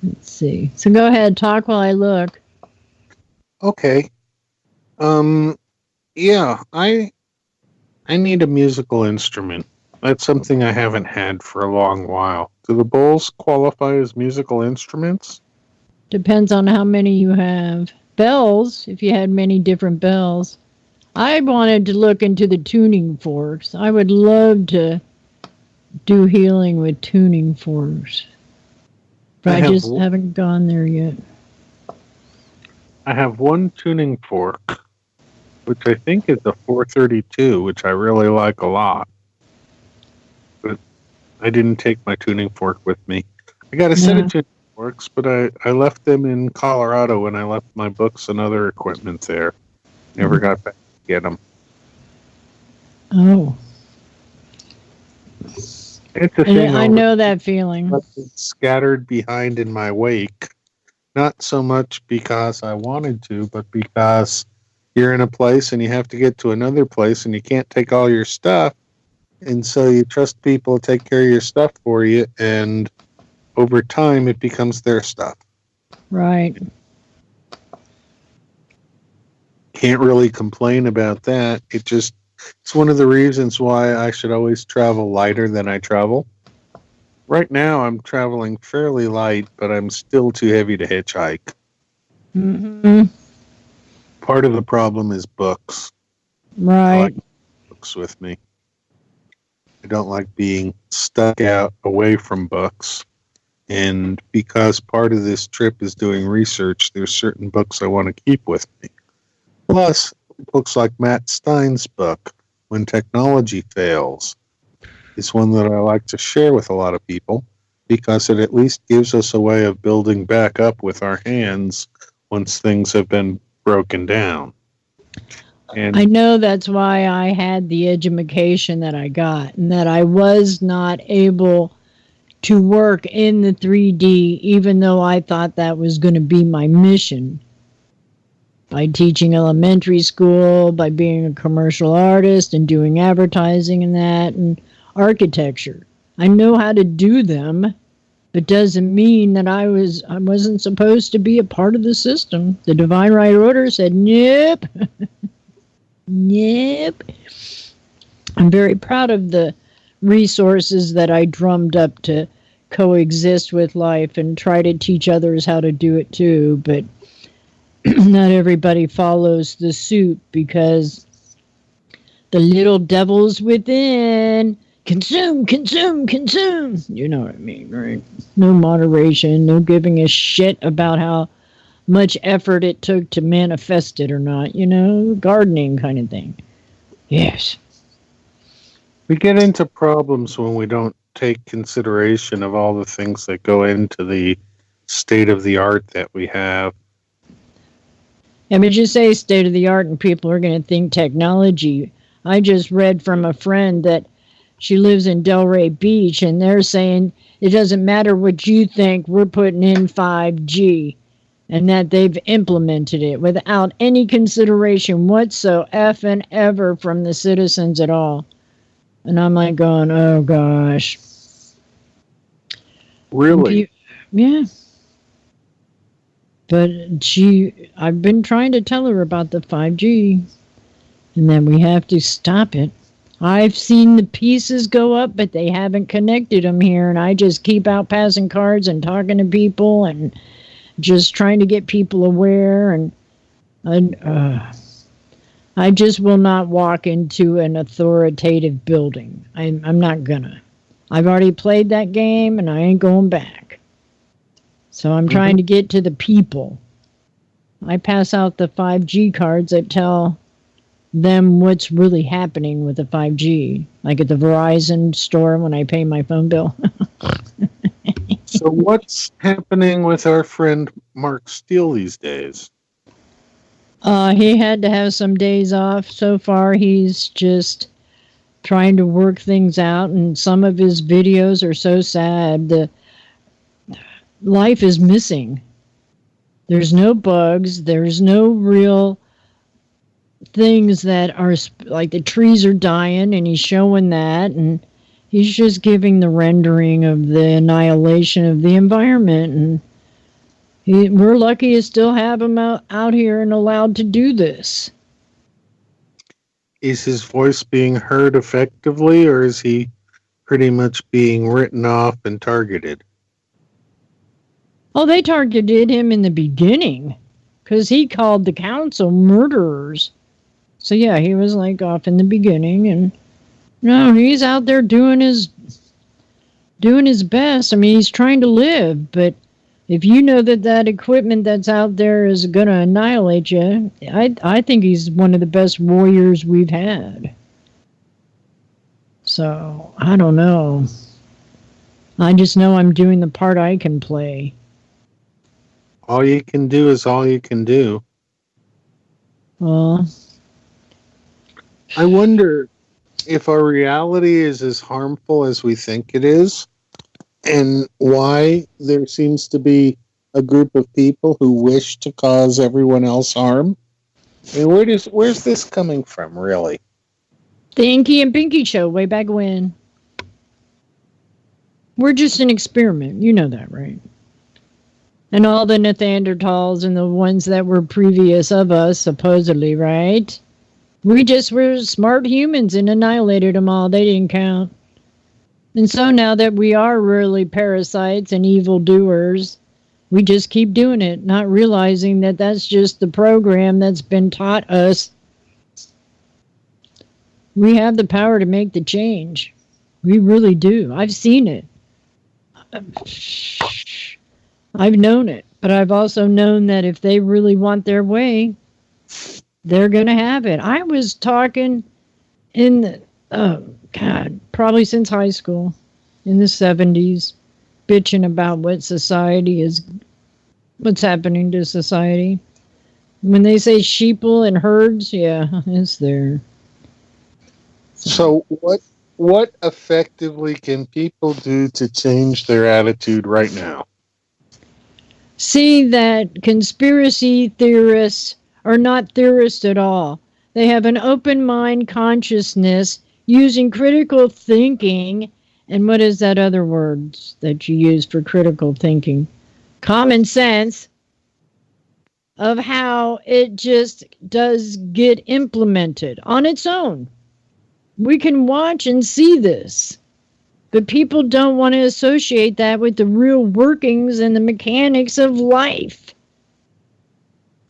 let's see. So go ahead, talk while I look. Okay. Yeah, I need a musical instrument. That's something I haven't had for a long while. Do the bowls qualify as musical instruments? Depends on how many you have. Bells, if you had many different bells. I wanted to look into the tuning forks. I would love to do healing with tuning forks. But I just haven't gone there yet. I have one tuning fork, which I think is a 432, which I really like a lot. But I didn't take my tuning fork with me. I got a set of tuning forks, but I left them in Colorado when I left my books and other equipment there. Never got back to get them. Oh. It's a thing. I know that feeling. Scattered behind in my wake. Not so much because I wanted to, but because you're in a place and you have to get to another place and you can't take all your stuff. And so you trust people to take care of your stuff for you. And over time, it becomes their stuff. Right. Can't really complain about that. It's one of the reasons why I should always travel lighter than I travel. Right now, I'm traveling fairly light, but I'm still too heavy to hitchhike. Mm-hmm. Part of the problem is books. Right. I like books with me. I don't like being stuck out away from books. And because part of this trip is doing research, there's certain books I want to keep with me. Plus, books like Matt Stein's book, When Technology Fails, is one that I like to share with a lot of people because it at least gives us a way of building back up with our hands once things have been broken down. And I know that's why I had the education that I got, and that I was not able to work in the 3D, even though I thought that was going to be my mission. By teaching elementary school, by being a commercial artist and doing advertising and that, and architecture. I know how to do them, but doesn't mean that I wasn't supposed to be a part of the system. The Divine Right Order said, nope. Nope. I'm very proud of the resources that I drummed up to coexist with life and try to teach others how to do it too, but not everybody follows the suit because the little devils within consume. You know what I mean, right? No moderation, no giving a shit about how much effort it took to manifest it or not, gardening kind of thing. Yes. We get into problems when we don't take consideration of all the things that go into the state of the art that we have. Yeah, but you say state of the art and people are going to think technology. I just read from a friend that she lives in Delray Beach and they're saying it doesn't matter what you think, we're putting in 5G, and that they've implemented it without any consideration whatsoever from the citizens at all. And I'm like going, oh gosh. Really? Yeah. But I've been trying to tell her about the 5G and that we have to stop it. I've seen the pieces go up, but they haven't connected them here. And I just keep out passing cards and talking to people and just trying to get people aware. And I just will not walk into an authoritative building. I'm not gonna. I've already played that game and I ain't going back. So I'm trying to get to the people. I pass out the 5G cards that tell them what's really happening with the 5G, like at the Verizon store when I pay my phone bill. So what's happening with our friend Mark Steele these days? He had to have some days off. So far, he's just trying to work things out, and some of his videos are so sad. The life is missing. There's no bugs. There's no real things that are like the trees are dying, and he's showing that, and he's just giving the rendering of the annihilation of the environment. And we're lucky to still have him out here and allowed to do this. Is his voice being heard effectively, or is he pretty much being written off and targeted? Oh, they targeted him in the beginning because he called the council murderers. So yeah, he was like off in the beginning, and no, he's out there doing his best. I mean, he's trying to live, but if you know that equipment that's out there is going to annihilate you, I think he's one of the best warriors we've had. So I don't know. I just know I'm doing the part I can play. All you can do is all you can do. Well, I wonder if our reality is as harmful as we think it is, and why there seems to be a group of people who wish to cause everyone else harm. I mean, where's this coming from, really? The Inky and Pinky show way back when. We're just an experiment. You know that, right? And all the Neanderthals and the ones that were previous of us, supposedly, right? We just were smart humans and annihilated them all. They didn't count. And so now that we are really parasites and evildoers, we just keep doing it, not realizing that that's just the program that's been taught us. We have the power to make the change. We really do. I've seen it. I've known it, but I've also known that if they really want their way, they're going to have it. I was talking probably since high school, in the 70s, bitching about what's happening to society. When they say sheeple and herds, yeah, it's there. So what effectively can people do to change their attitude right now? See that conspiracy theorists are not theorists at all. They have an open mind consciousness using critical thinking. And what is that other word that you use for critical thinking? Common sense of how it just does get implemented on its own. We can watch and see this, but people don't want to associate that with the real workings and the mechanics of life.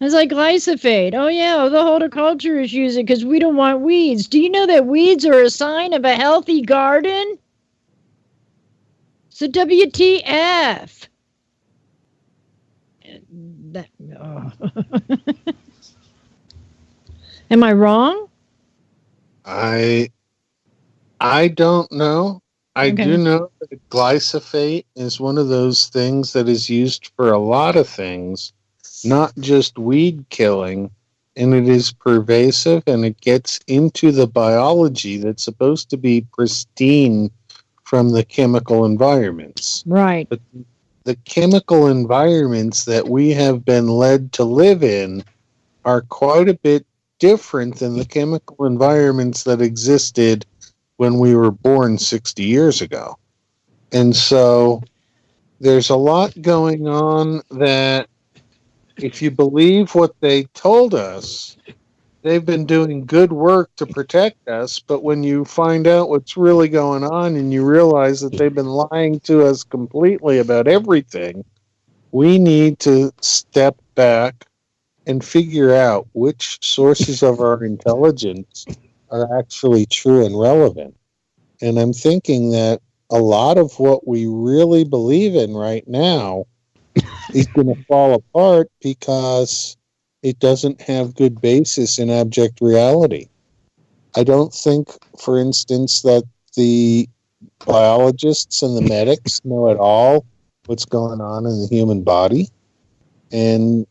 It's like glyphosate. Oh, yeah, the horticulture is using it because we don't want weeds. Do you know that weeds are a sign of a healthy garden? So WTF. Am I wrong? I don't know. I do know that glyphosate is one of those things that is used for a lot of things, not just weed killing, and it is pervasive and it gets into the biology that's supposed to be pristine from the chemical environments. Right. But the chemical environments that we have been led to live in are quite a bit different than the chemical environments that existed when we were born 60 years ago. And so there's a lot going on that, if you believe what they told us, they've been doing good work to protect us, but when you find out what's really going on and you realize that they've been lying to us completely about everything, we need to step back and figure out which sources of our intelligence are actually true and relevant. And I'm thinking that a lot of what we really believe in right now is going to fall apart because it doesn't have good basis in object reality. I don't think, for instance, that the biologists and the medics know at all what's going on in the human body. And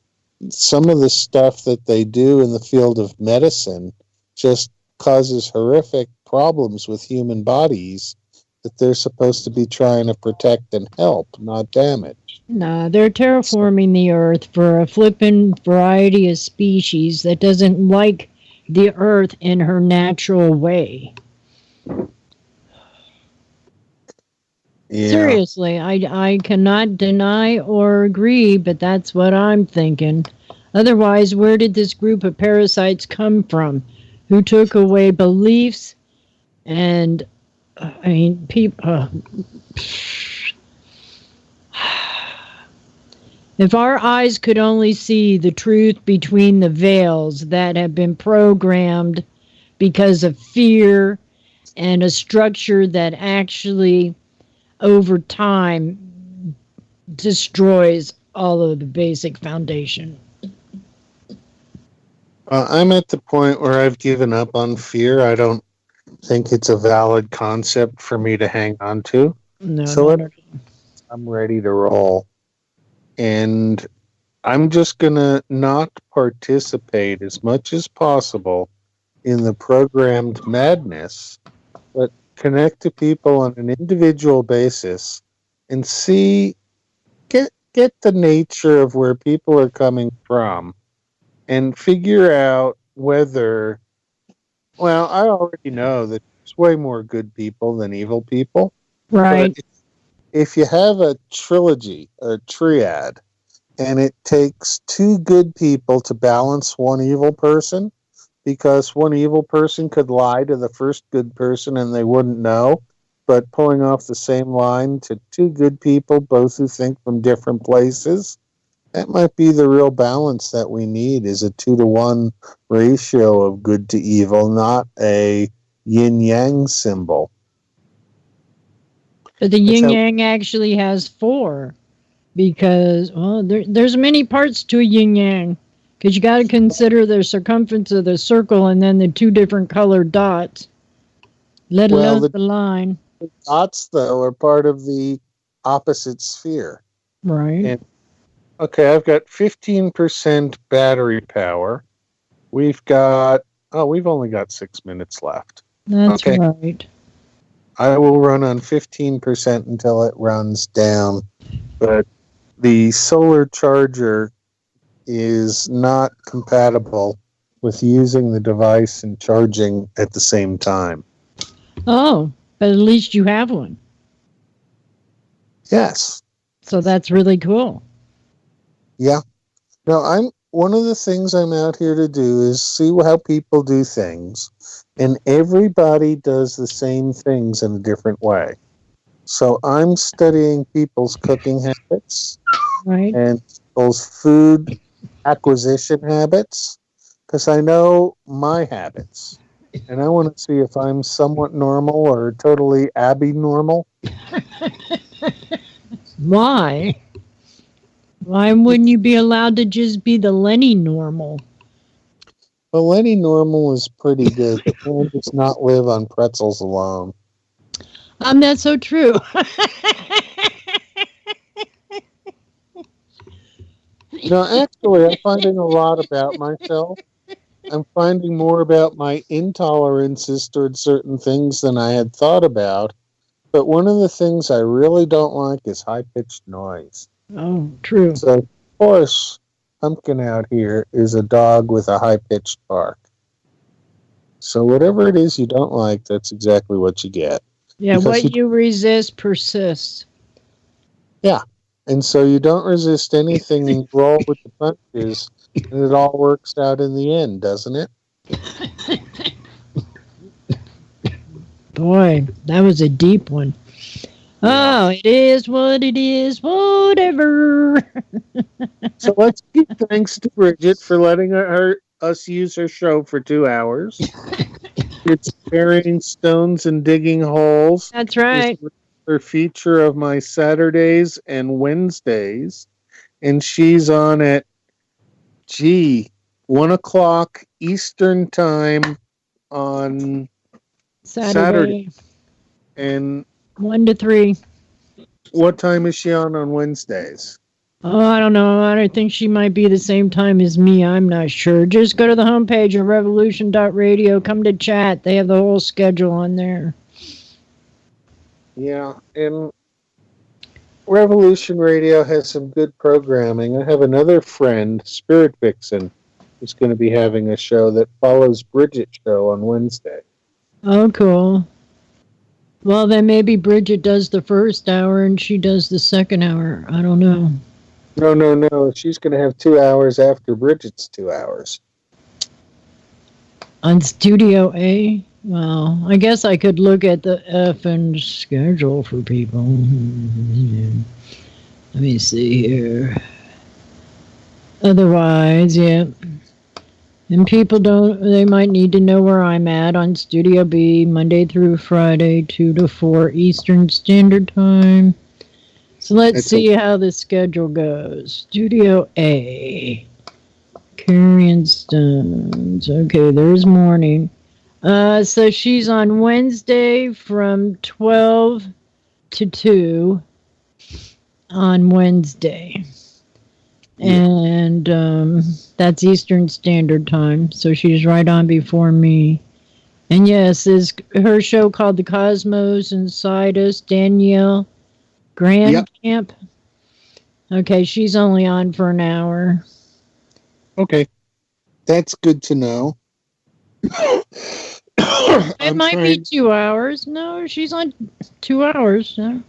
some of the stuff that they do in the field of medicine just causes horrific problems with human bodies that they're supposed to be trying to protect and help, not damage. No, they're terraforming the earth for a flippin' variety of species that doesn't like the earth in her natural way. Yeah. Seriously, I cannot deny or agree, but that's what I'm thinking. Otherwise, where did this group of parasites come from? Who took away beliefs and, people... If our eyes could only see the truth between the veils that have been programmed because of fear and a structure that actually, over time, destroys all of the basic foundation. I'm at the point where I've given up on fear. I don't think it's a valid concept for me to hang on to. No. I'm ready to roll. And I'm just going to not participate as much as possible in the programmed madness, but connect to people on an individual basis and get the nature of where people are coming from and figure out whether, well, I already know that there's way more good people than evil people. Right. But if you have a trilogy or triad and it takes two good people to balance one evil person, because one evil person could lie to the first good person and they wouldn't know, but pulling off the same line to two good people, both who think from different places, that might be the real balance that we need, is a 2-to-1 ratio of good to evil, not a yin-yang symbol. But the yin-yang actually has 4 because, well, there's many parts to a yin-yang. Because you got to consider the circumference of the circle and then the two different colored dots, let alone the line. The dots, though, are part of the opposite sphere. Right. And, okay, I've got 15% battery power. We've only got 6 minutes left. That's right. I will run on 15% until it runs down. But the solar charger is not compatible with using the device and charging at the same time. Oh, but at least you have one. Yes. So that's really cool. Yeah. No, one of the things I'm out here to do is see how people do things, and everybody does the same things in a different way. So I'm studying people's cooking habits, right, and people's food acquisition habits, because I know my habits, and I want to see if I'm somewhat normal or totally abnormal. Why? Why wouldn't you be allowed to just be the Lenny normal? Well, Lenny normal is pretty good, but man does not live on pretzels alone. That's so true. Actually, I'm finding a lot about myself. I'm finding more about my intolerances towards certain things than I had thought about. But one of the things I really don't like is high-pitched noise. Oh, true. So, of course, Pumpkin out here is a dog with a high-pitched bark. So whatever it is you don't like, that's exactly what you get. Yeah, because what you resist persists. Yeah. And so you don't resist anything and roll with the punches, and it all works out in the end, doesn't it? Boy, that was a deep one. Yeah. Oh, it is what it is, whatever. So let's give thanks to Bridgette for letting us use her show for 2 hours. It's burying stones and digging holes. That's right. Her feature of my Saturdays and Wednesdays, and she's on at 1 o'clock Eastern time on Saturday. And 1 to 3. What time is she on Wednesdays? Oh, I don't know. I don't think she might be the same time as me. I'm not sure. Just go to the homepage of revolution.radio. Come to chat. They have the whole schedule on there. Yeah, and Revolution Radio has some good programming. I have another friend, Spirit Vixen, who's going to be having a show that follows Bridgette's show on Wednesday. Oh, cool. Well, then maybe Bridgette does the first hour and she does the second hour. I don't know. No. She's going to have 2 hours after Bridgette's 2 hours. On Studio A? Well, I guess I could look at the effing schedule for people. Let me see here. Otherwise, yeah. And people they might need to know where I'm at on Studio B, Monday through Friday, 2 to 4 Eastern Standard Time. So let's see how the schedule goes. Studio A. Carrying Stones. Okay, there's morning. So she's on Wednesday from 12 to 2 on Wednesday. And that's Eastern Standard Time. So she's right on before me. And yes, is her show called The Cosmos Inside Us, Danielle Grand Camp. Okay, she's only on for an hour. Okay. That's good to know. It might be 2 hours. No, she's on 2 hours. No.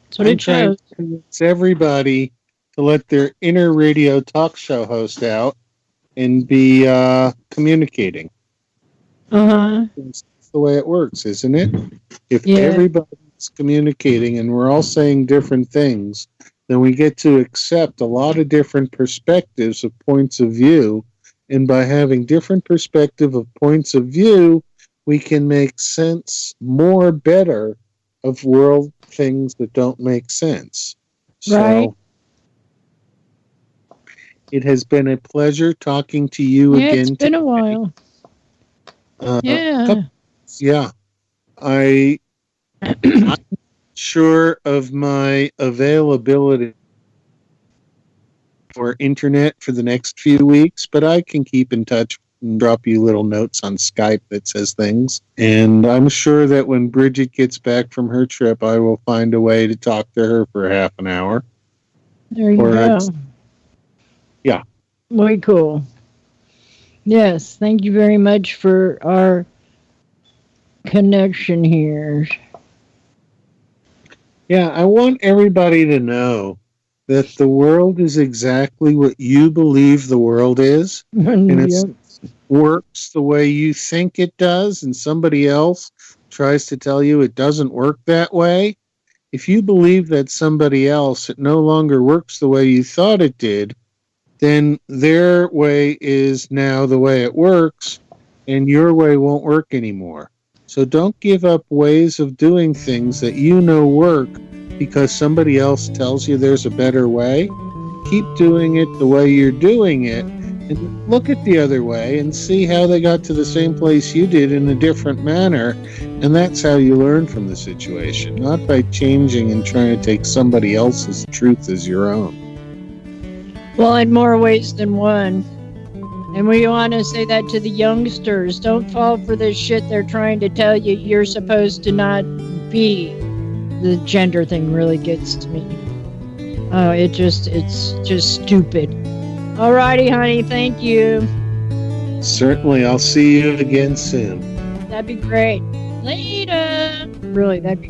That's what it shows. It's everybody to let their inner radio talk show host out and be communicating. Uh-huh. That's the way it works, isn't it? If everybody's communicating and we're all saying different things, then we get to accept a lot of different perspectives of points of view. And by having different perspective of points of view, we can make sense better of world things that don't make sense. Right. So, It has been a pleasure talking to you again. It's been a while. Yeah. I'm sure of my availability for internet for the next few weeks, but I can keep in touch and drop you little notes on Skype that says things. And I'm sure that when Bridgette gets back from her trip, I will find a way to talk to her for half an hour. There you go. Yeah. Very cool. Yes, thank you very much for our connection here. Yeah, I want everybody to know that the world is exactly what you believe the world is, and it works the way you think it does, and somebody else tries to tell you it doesn't work that way. If you believe that somebody else, it no longer works the way you thought it did, then their way is now the way it works, and your way won't work anymore. So don't give up ways of doing things that you know work because somebody else tells you there's a better way. Keep doing it the way you're doing it, and look at the other way and see how they got to the same place you did in a different manner. And that's how you learn from the situation, not by changing and trying to take somebody else's truth as your own. Well, in more ways than one. And we want to say that to the youngsters. Don't fall for this shit they're trying to tell you you're supposed to not be. The gender thing really gets to me. Oh, it's just stupid. Alrighty, honey, thank you. Certainly, I'll see you again soon. That'd be great. Later. Really, that'd be